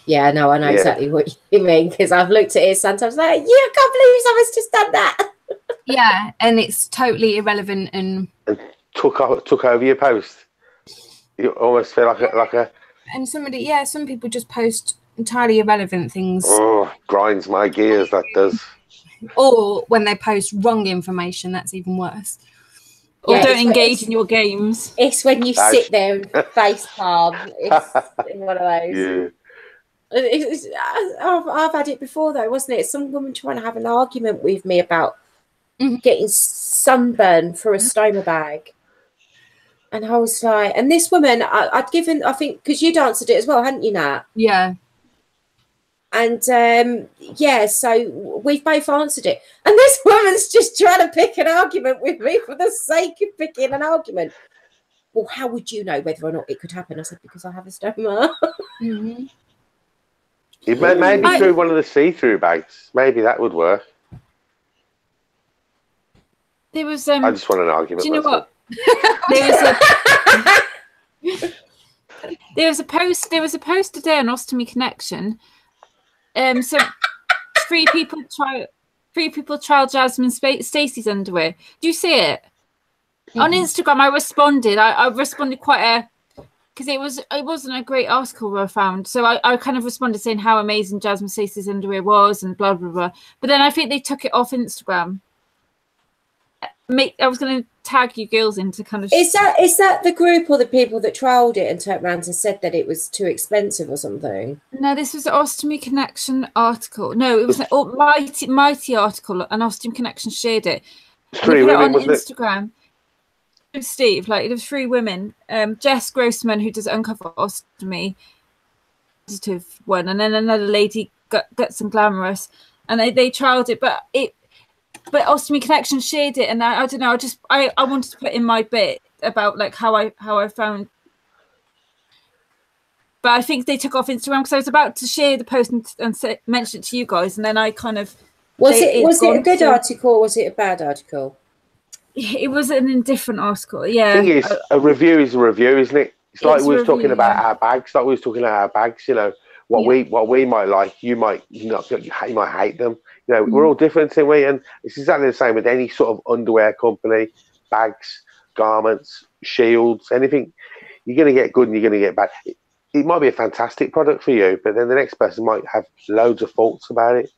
Yeah, no, I know exactly what you mean, because I've looked at it sometimes like, I can't believe someone's just done that. Yeah, and it's totally irrelevant and took over your post. You almost feel like a. And some people just post entirely irrelevant things. Oh, grinds my gears. That does. Or when they post wrong information, that's even worse. Or don't engage in your games. It's when you sit there and face palm. It's one of those. Yeah. I've had it before though, wasn't it? Some woman trying to have an argument with me about getting sunburn for a stoma bag. And I was like, and this woman, I'd given, I think, because you'd answered it as well, hadn't you, Nat? Yeah. And so we've both answered it. And this woman's just trying to pick an argument with me for the sake of picking an argument. Well, how would you know whether or not it could happen? I said, because I have a stoma. It may be through one of the see-through bags. Maybe that would work. There was I just want an argument. Do you know what? There was a post today on Ostomy Connection. So three people trial Jasmine Stacey's underwear. Do you see it? On Instagram I responded. I responded quite because it wasn't a great article I found. So I kind of responded saying how amazing Jasmine Stacey's underwear was and blah blah blah. But then I think they took it off Instagram. I was going to tag you girls into kind of. Is that the group or the people that trialled it and turned around and said that it was too expensive or something? No, this was an Ostomy Connection article. No, it was a mighty article, and Ostomy Connection shared it. Three women, on Instagram. Steve, like it was 3 women. Jess Grossman, who does Uncover Ostomy, positive one, and then another lady, Guts and Glamorous, and they trialled it, but Ostomy Connection shared it, and I don't know. I wanted to put in my bit about like how I found, but I think they took off Instagram because I was about to share the post and mention it to you guys, and then I kind of was it a good article or was it a bad article? It was an indifferent article. Yeah. The thing is, a review is a review, isn't it? It's like we were talking about our bags. Like we was talking about our bags. You know what we might like, you might not. You might hate them. You know, we're all different, aren't we? And it's exactly the same with any sort of underwear company, bags, garments, shields, anything. You're going to get good and you're going to get bad. It might be a fantastic product for you, but then the next person might have loads of faults about it.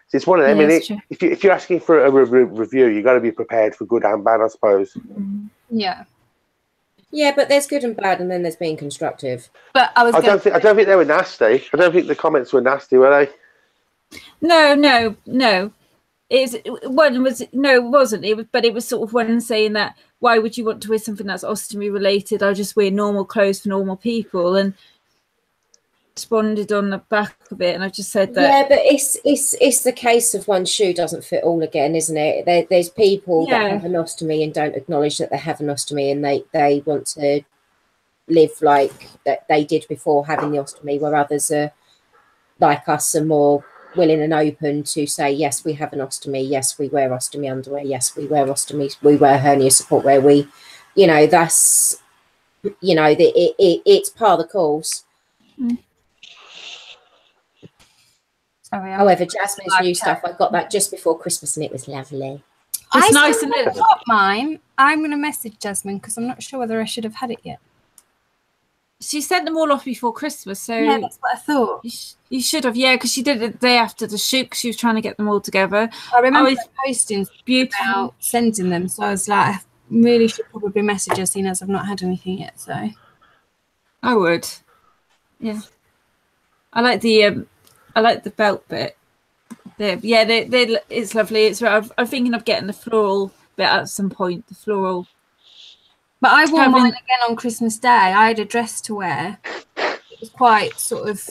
So it's one of them. If you're asking for a review, you've got to be prepared for good and bad, I suppose. Yeah. Yeah, but there's good and bad, and then there's being constructive. But I don't think they were nasty. I don't think the comments were nasty, were they? No. It wasn't. But it was sort of one saying that why would you want to wear something that's ostomy related? I just wear normal clothes for normal people, and responded on the back of it, and I just said that. Yeah, but it's the case of one shoe doesn't fit all again, isn't it? There's people that have an ostomy and don't acknowledge that they have an ostomy, and they want to live like that they did before having the ostomy, where others are like us are more willing and open to say, yes, we have an ostomy, yes, we wear ostomy underwear, yes, we wear ostomy, we wear hernia support, where we, that's, it's part of the course. Sorry, However, Jasmine's new stuff, I got that just before Christmas and it was lovely. It's nice, and it's not mine. I'm going to message Jasmine because I'm not sure whether I should have had it yet. She sent them all off before Christmas, so Yeah, that's what I thought. You should have, yeah, because she did it the day after the shoot. Cause she was trying to get them all together. I remember posting beautiful about sending them, so I was like, I really should probably message her, seeing as I've not had anything yet. So I would, yeah. I like the belt bit. It's lovely. I'm thinking of getting the floral bit at some point. The floral. But I wore mine again on Christmas Day. I had a dress to wear. It was quite sort of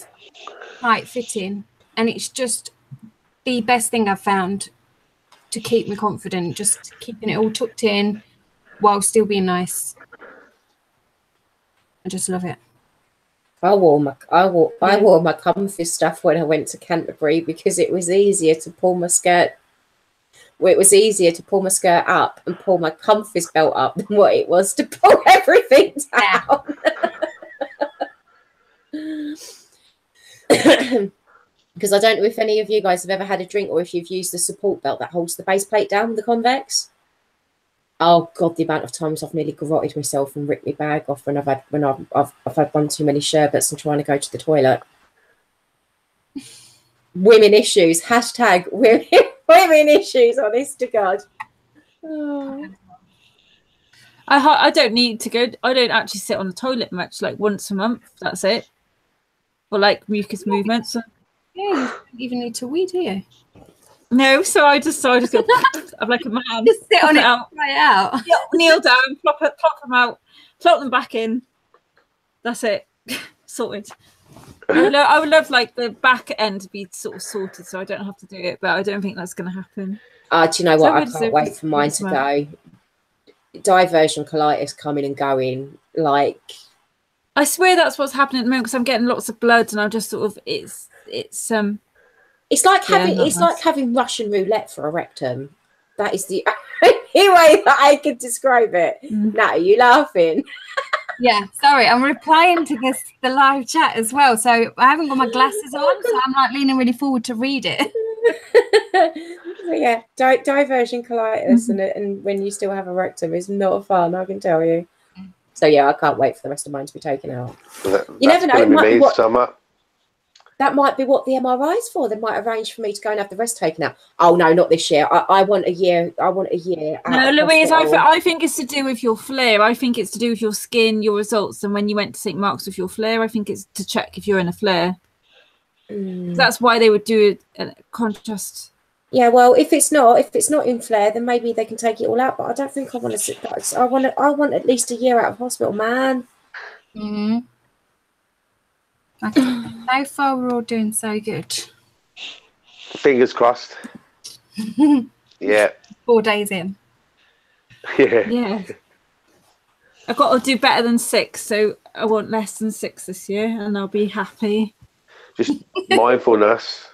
tight fitting, and it's just the best thing I've found to keep me confident. Just keeping it all tucked in while still being nice. I just love it. I wore my comfy stuff when I went to Canterbury because it was easier to pull my skirt. Well, it was easier to pull my skirt up and pull my comfy belt up than what it was to pull everything down. Because I don't know if any of you guys have ever had a drink or if you've used the support belt that holds the base plate down with the convex. Oh God, the amount of times I've nearly garroted myself and ripped my bag off when I've had one too many sherbets and trying to go to the toilet. Women issues. # women issues. Honest to God. Oh. I don't need to go. I don't actually sit on the toilet much. Like once a month. That's it. Or like mucus movements. Yeah, you don't even need to wee, do you? No, so I just go. I'm like a man. Just sit on it, try it out. Kneel down, plop them out, plop them back in. That's it. Sorted. I would love like the back end to be sort of sorted, so I don't have to do it. But I don't think that's going to happen. Do you know what? I can't wait for mine to go. Diversion colitis coming and going. Like, I swear that's what's happening at the moment because I'm getting lots of blood, and I'm just sort of it's like having Russian roulette for a rectum. That is the only way that I could describe it. Now, are you laughing? Yeah, sorry, I'm replying to the live chat as well. So I haven't got my glasses on, so I'm like leaning really forward to read it. Yeah, diversion colitis and when you still have a rectum is not fun, I can tell you. So yeah, I can't wait for the rest of mine to be taken out. You never know. That might be what the MRI's for. They might arrange for me to go and have the rest taken out. Oh no, not this year. I want a year. I want a year. No, Louise, I think it's to do with your flare. I think it's to do with your skin, your results, and when you went to St. Mark's with your flare, I think it's to check if you're in a flare. That's why they would do a contrast. Yeah, well, if it's not in flare, then maybe they can take it all out. But I don't think I want to sit. I want at least a year out of hospital, man. So far, we're all doing so good. Fingers crossed. Yeah. 4 days in. Yeah. I've got to do better than 6, so I want less than 6 this year, and I'll be happy. Just mindfulness,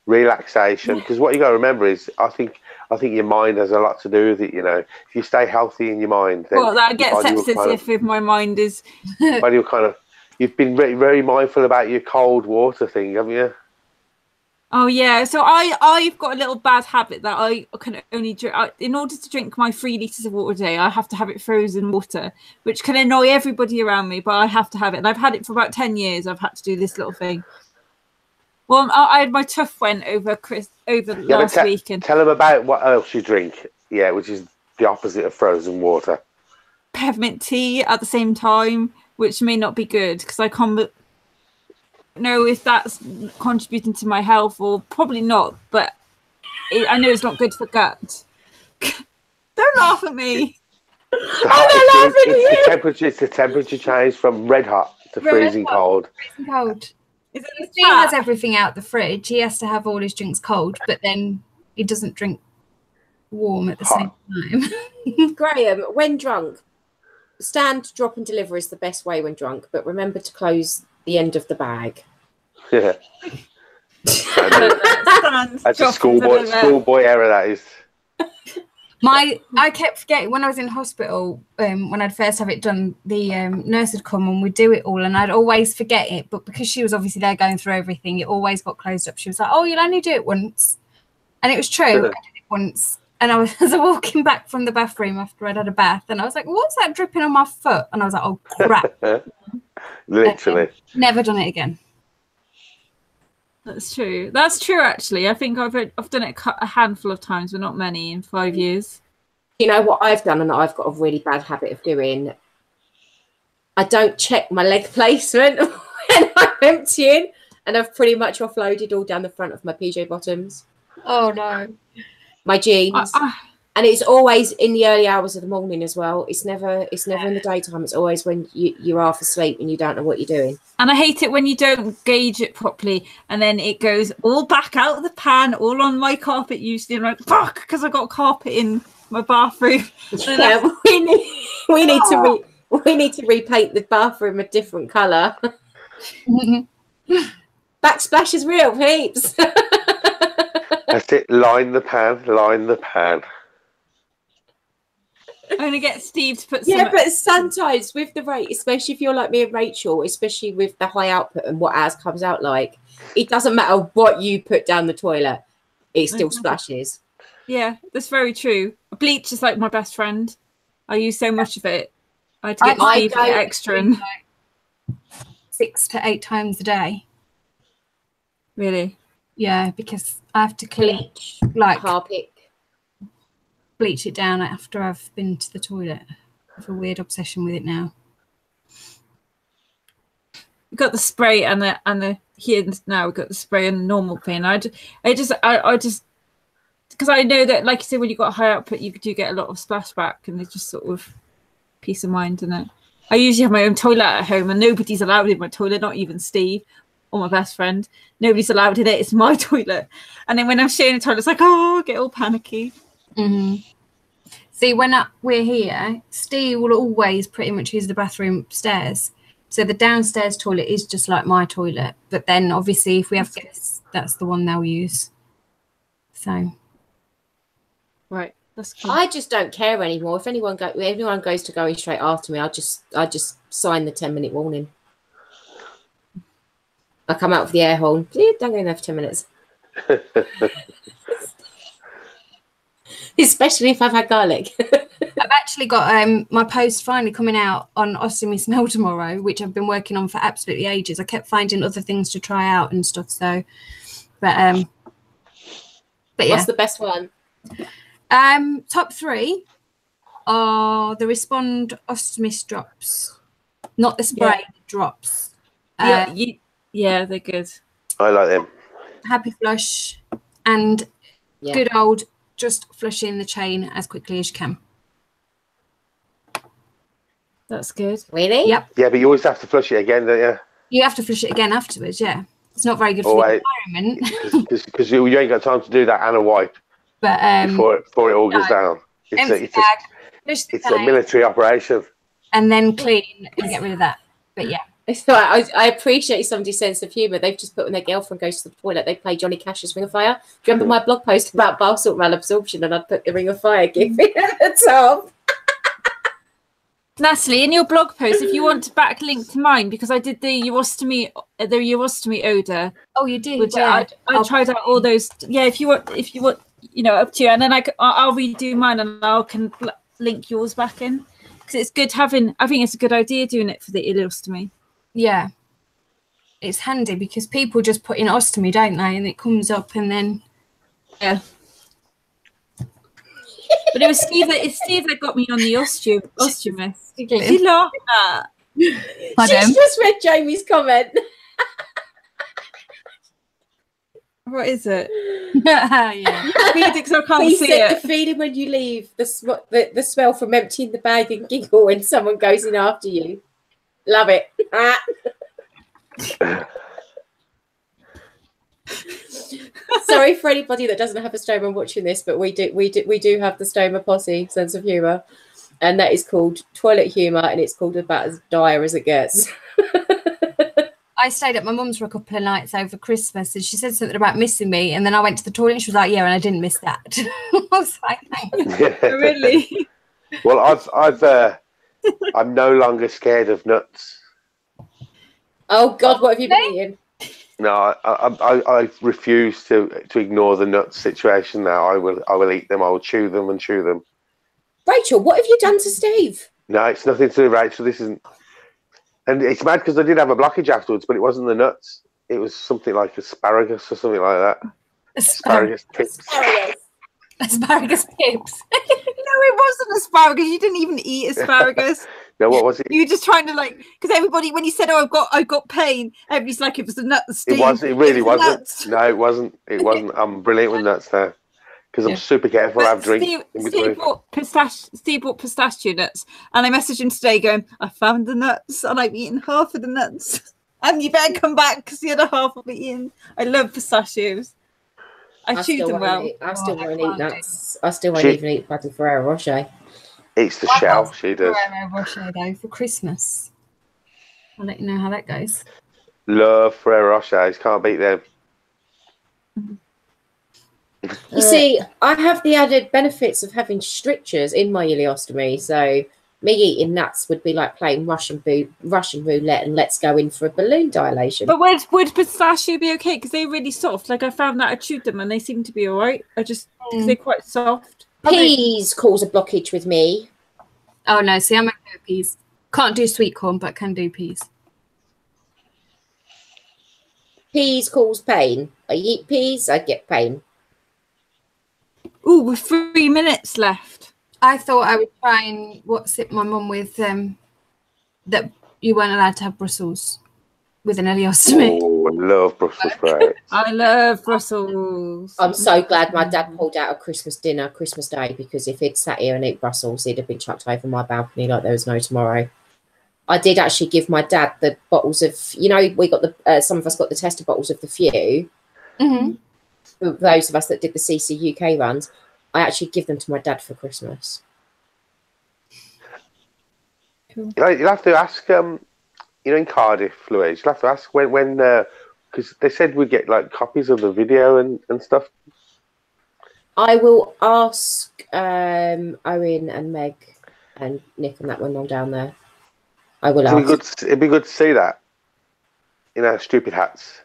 relaxation. Because what you got to remember is, I think your mind has a lot to do with it. You know, if you stay healthy in your mind, then that gets sepsis if my mind is. You've been very, very mindful about your cold water thing, haven't you? Oh yeah, so I've got a little bad habit that I can only drink. In order to drink my 3 litres of water a day, I have to have it frozen water, which can annoy everybody around me, but I have to have it. And I've had it for about 10 years. I've had to do this little thing. Well, I had my tough went over last week. And tell them about what else you drink. Yeah, which is the opposite of frozen water. Peppermint tea at the same time, which may not be good because I can't know if that's contributing to my health or probably not, but I know it's not good for gut. Don't laugh at me. I'm not laughing at you. It's the temperature change from red hot to freezing cold. Freezing cold. Steve has everything out the fridge. He has to have all his drinks cold, but then he doesn't drink warm at the same time. Graham, when drunk, stand, drop and deliver is the best way when drunk, but remember to close the end of the bag. Yeah. That's a schoolboy error, that is. I kept forgetting when I was in hospital, when I'd first have it done, the nurse would come and we'd do it all, and I'd always forget it. But because she was obviously there going through everything, it always got closed up. She was like, "Oh, you'll only do it once," and it was true. I did it once, and I was walking back from the bathroom after I'd had a bath, and I was like, "What's that dripping on my foot?" And I was like, "Oh crap!" Literally. Never done it again. That's true. That's true, actually. I think I've done it a handful of times, but not many in 5 years. You know what I've done, and I've got a really bad habit of doing? I don't check my leg placement when I'm emptying, and I've pretty much offloaded all down the front of my PJ bottoms. Oh no. My jeans. And it's always in the early hours of the morning as well. It's never in the daytime. It's always when you're half asleep and you don't know what you're doing. And I hate it when you don't gauge it properly and then it goes all back out of the pan, all on my carpet usually. I'm like, fuck, because I got carpet in my bathroom. Yeah, we need to repaint the bathroom a different colour. Backsplash is real, peeps. That's it. Line the pan. Line the pan. I'm going to get Steve to put some... Yeah, but sometimes with the rate, especially if you're like me and Rachel, especially with the high output and what ours comes out like, it doesn't matter what you put down the toilet, it still splashes. Yeah, that's very true. Bleach is like my best friend. I use so much of it. I had to get Steve to get extra. In. 6 to 8 times a day. Really? Yeah, because I have to clean, like, carpet. Bleach it down after I've been to the toilet. I have a weird obsession with it now. We've got the spray and the here now we've got the spray and the normal thing. I just because I know that, like you said, when you've got high output, you do get a lot of splashback, and it's just sort of peace of mind, isn't it? I usually have my own toilet at home, and nobody's allowed in my toilet, not even Steve or my best friend. Nobody's allowed in it. It's my toilet. And then when I'm sharing a toilet, it's like, oh, I get all panicky. Mm-hmm. See, when we're here, Steve will always pretty much use the bathroom upstairs. So the downstairs toilet is just like my toilet. But then obviously if we have guests, that's the one they'll use. So. Right. That's cool. I just don't care anymore. If anyone goes to going straight after me, I just sign the 10-minute warning. I come out with the air horn. Don't go in there for 10 minutes. Especially if I've had garlic. I've actually got my post finally coming out on Ostomy Smell tomorrow, which I've been working on for absolutely ages. I kept finding other things to try out and stuff. So, but yeah. What's the best one? Top 3 are the Respond Ostomist drops, not the spray, the drops. Yeah, they're good. I like them. Happy Flush and good old just flushing the chain as quickly as you can. That's good. Really? Yep. Yeah, but you always have to flush it again, don't you? You have to flush it again afterwards, yeah. It's not very good for the environment. Because you ain't got time to do that and a wipe before it all goes down. It's a military operation. And then clean and get rid of that. But yeah. So I appreciate somebody's sense of humour. They've just put when their girlfriend goes to the toilet, they play Johnny Cash's Ring of Fire. Do you remember my blog post about bile salt malabsorption, and I'd put the Ring of Fire gif at the top? Natalie, in your blog post, if you want to backlink to mine, because I did the urostomy odor. Oh, you did? Yeah. I tried out all those. Yeah, if you want, up to you, and then I'll redo mine, and I can link yours back in, because it's good having. I think it's a good idea doing it for the ileostomy. Yeah, it's handy because people just put in ostomy, don't they? And it comes up, and then yeah. But it was Steve that got me on the ostomist. She laughed at. She's just read Jamie's comment. What is it? Yeah. I can't see it. The feeling when you leave, the smell from emptying the bag and giggle when someone goes in after you. Love it. Sorry for anybody that doesn't have a stoma watching this, but we do have the stoma posse sense of humour, and that is called toilet humour, and it's called about as dire as it gets. I stayed at my mum's for a couple of nights over Christmas, and she said something about missing me, and then I went to the toilet and she was like, yeah, and I didn't miss that. I was like, thank you. Really? Well, I'm no longer scared of nuts. Oh God, what have you been eating? No, I refuse to ignore the nuts situation now. I will eat them. I will chew them and chew them. Rachel, what have you done to Steve? No, it's nothing to do with Rachel. This isn't. And it's mad because I did have a blockage afterwards, but it wasn't the nuts. It was something like asparagus or something like that. Asparagus tips. Asparagus pips. No, it wasn't asparagus. You didn't even eat asparagus. No, what was it? You were just trying to because everybody, when you said, "Oh, I've got pain," everybody's like, "It was the nuts." Steve. It wasn't. It really wasn't. Nuts. No, it wasn't. It wasn't. I'm brilliant with nuts now because I'm super careful. I have drinks. Steve bought pistachio nuts, and I messaged him today going, "I found the nuts, and I've eaten half of the nuts, and you better come back because the other half will be eaten." I love pistachios. I chew them well. I still won't eat nuts. I still won't even eat bloody Ferrero Rocher. Eats the shell. She does. Ferrero Rocher though for Christmas. I'll let you know how that goes. Love Ferrero Rochers. Can't beat them. You see, I have the added benefits of having strictures in my ileostomy, so me eating nuts would be like playing Russian roulette and let's go in for a balloon dilation. But would pistachio be okay? Because they're really soft. Like I found that I chewed them and they seem to be all right. Because they're quite soft. Peas cause a blockage with me. Oh no, see, I'm okay with peas. Can't do sweet corn, but can do peas. Peas cause pain. I eat peas, I get pain. Ooh, with 3 minutes left. I thought I would try and WhatsApp my mum with that you weren't allowed to have Brussels with an ileostomy. Oh, I love Brussels sprouts. I love Brussels. I'm so glad my dad pulled out a Christmas dinner Christmas Day, because if he'd sat here and ate Brussels, he'd have been chucked over my balcony like there was no tomorrow. I did actually give my dad the bottles of, we got the some of us got the tester bottles of the few. Mm-hmm. For those of us that did the CC UK runs, I actually give them to my dad for Christmas. Cool. You'll have to ask, in Cardiff, Louise, you'll have to ask when because they said we'd get like copies of the video and stuff. I will ask Owen and Meg and Nick and that when I'm down there. I will ask. It'd be good to see that in our stupid hats.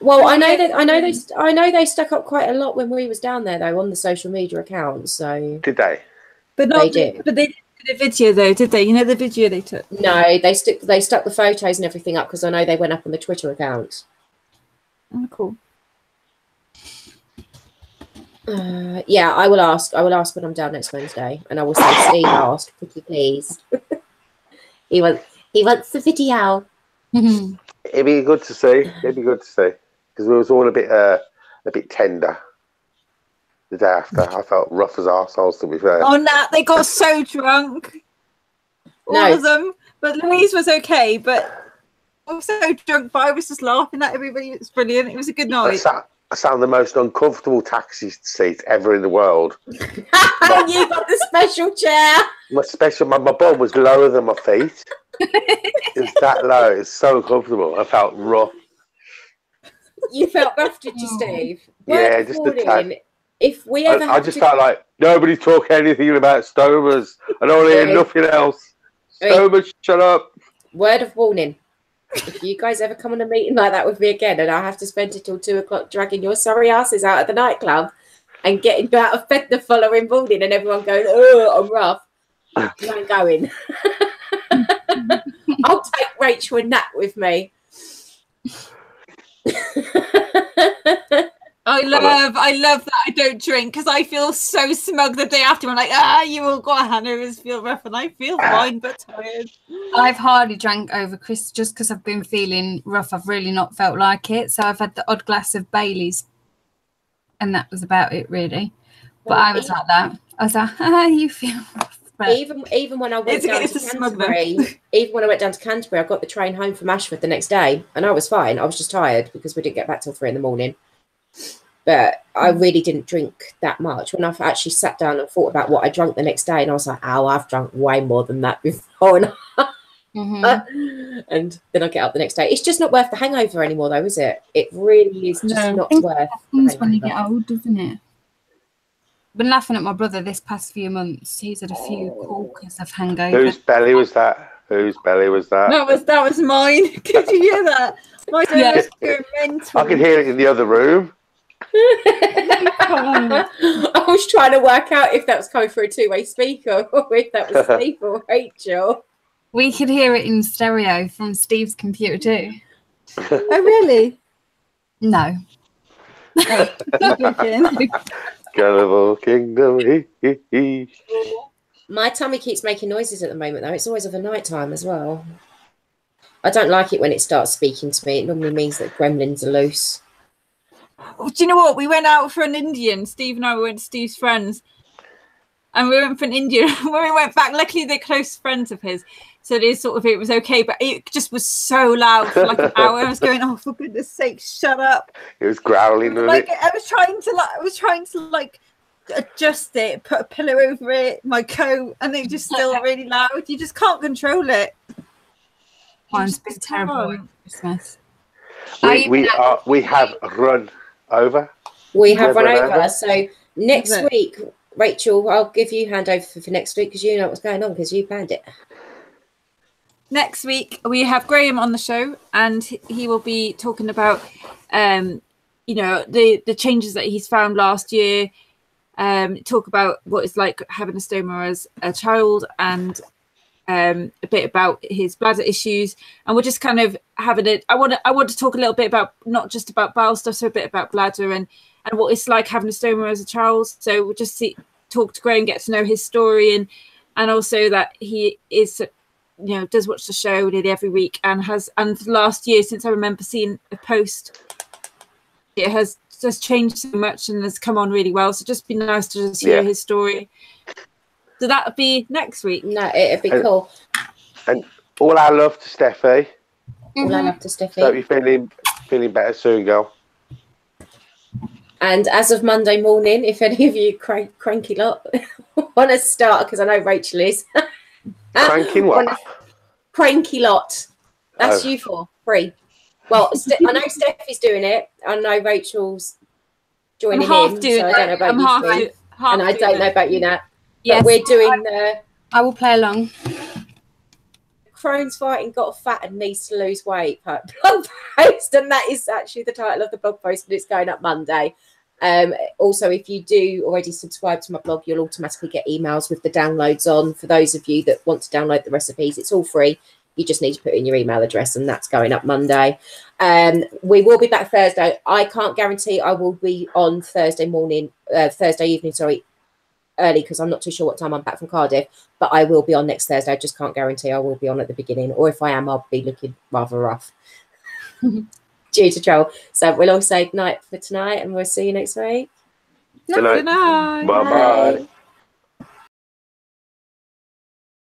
Well, I know they stuck up quite a lot when we was down there though on the social media accounts. So did they? But they did. But they did the video though, did they? The video they took. No, they stuck the photos and everything up because I know they went up on the Twitter account. Oh, cool. Yeah, I will ask when I'm down next Wednesday, and I will say, Steve asked, pretty please. he wants the video. It'd be good to see. Because we was all a bit tender the day after. I felt rough as arseholes, to be fair. Oh, Nat, they got so drunk. All of them. But Louise was okay, but I was so drunk, but I was just laughing at everybody. It was brilliant. It was a good night. I sat on the most uncomfortable taxi seat ever in the world. You got the special chair. My bum was lower than my feet. It was that low. It's so uncomfortable. I felt rough. You felt rough, did you, Steve? Yeah, just a tad. If we ever I just felt like nobody talk anything about stomas. I don't want to hear nothing else. Stomas, shut up. Word of warning. If you guys ever come on a meeting like that with me again and I have to spend it till 2 o'clock dragging your sorry asses out of the nightclub and getting you out of bed the following morning and everyone going, oh, I'm rough, you ain't going. I'll take Rachel and Nat with me. I love that I don't drink because I feel so smug the day after. I'm like, you all got hangovers, feel rough, and I feel fine but tired. I've hardly drank over Christmas just because I've been feeling rough. I've really not felt like it. So I've had the odd glass of Bailey's and that was about it really. But I was like that. I was like, you feel rough. But even when I went down to Canterbury, I got the train home from Ashford the next day and I was fine. I was just tired because we didn't get back till 3 a.m. But I really didn't drink that much. When I've actually sat down and thought about what I drank the next day, and I was like, oh, I've drunk way more than that before. And And then I get up the next day. It's just not worth the hangover anymore, though, is it? It really is just not worth. Happens when you get old, doesn't it? Been laughing at my brother this past few months. He's had a few corkers of hangover. Whose belly was that? Whose belly was that? That was mine. Could you hear that? My dad was going mental. I could hear it in the other room. I was trying to work out if that was coming through a two-way speaker or if that was Steve or Rachel. We could hear it in stereo from Steve's computer too. Oh, really? No. Gullible Kingdom. My tummy keeps making noises at the moment, though. It's always over night time as well. I don't like it when it starts speaking to me. It normally means that gremlins are loose. Oh, do you know what? We went out for an Indian. Steve and I went to Steve's friends. And we went for an Indian. When we went back, luckily they're close friends of his. So it was okay. But it just was so loud for like an hour. I was going, oh, for goodness sake, shut up. It was growling. Like, I was trying to adjust it, put a pillow over it, my coat, and it just still really loud. You just can't control it. Mine's been terrible at Christmas. We have run over. We have run over. So next week, Rachel, I'll give you handover for next week because you know what's going on because you planned it. Next week we have Graham on the show, and he will be talking about, the changes that he's found last year. Talk about what it's like having a stoma as a child, and a bit about his bladder issues. And we're just kind of having it. I want to talk a little bit about not just about bowel stuff, so a bit about bladder and what it's like having a stoma as a child. So we'll just talk to Graham, get to know his story, and also that he is, does watch the show nearly every week, and last year, since I remember seeing a post, it has just changed so much and has come on really well. So just be nice to just hear his story. So that would be next week. No, it'd be cool. And all our love to Steffi. All our love to Steffi. So you're feeling better soon, girl. And as of Monday morning, if any of you cranky lot want to start, because I know Rachel is. Cranking what? Cranky lot. That's you for free. Well, I know Steph is doing it. I know Rachel's joining in. So I don't know about you, and I don't know about you, Nat. Yes, we're doing I will play along. Crohn's fighting, got fat and needs to lose weight. Blog post, and that is actually the title of the blog post, and it's going up Monday. Also, if you do already subscribe to my blog, you'll automatically get emails with the downloads on. For those of you that want to download the recipes, it's all free. You just need to put in your email address, and that's going up Monday. We will be back Thursday. I can't guarantee I will be on Thursday evening, early, because I'm not too sure what time I'm back from Cardiff, but I will be on next Thursday. I just can't guarantee I will be on at the beginning, or if I am, I'll be looking rather rough due to travel. So we'll all say night for tonight, and we'll see you next week. Good night. Good night. Bye-bye.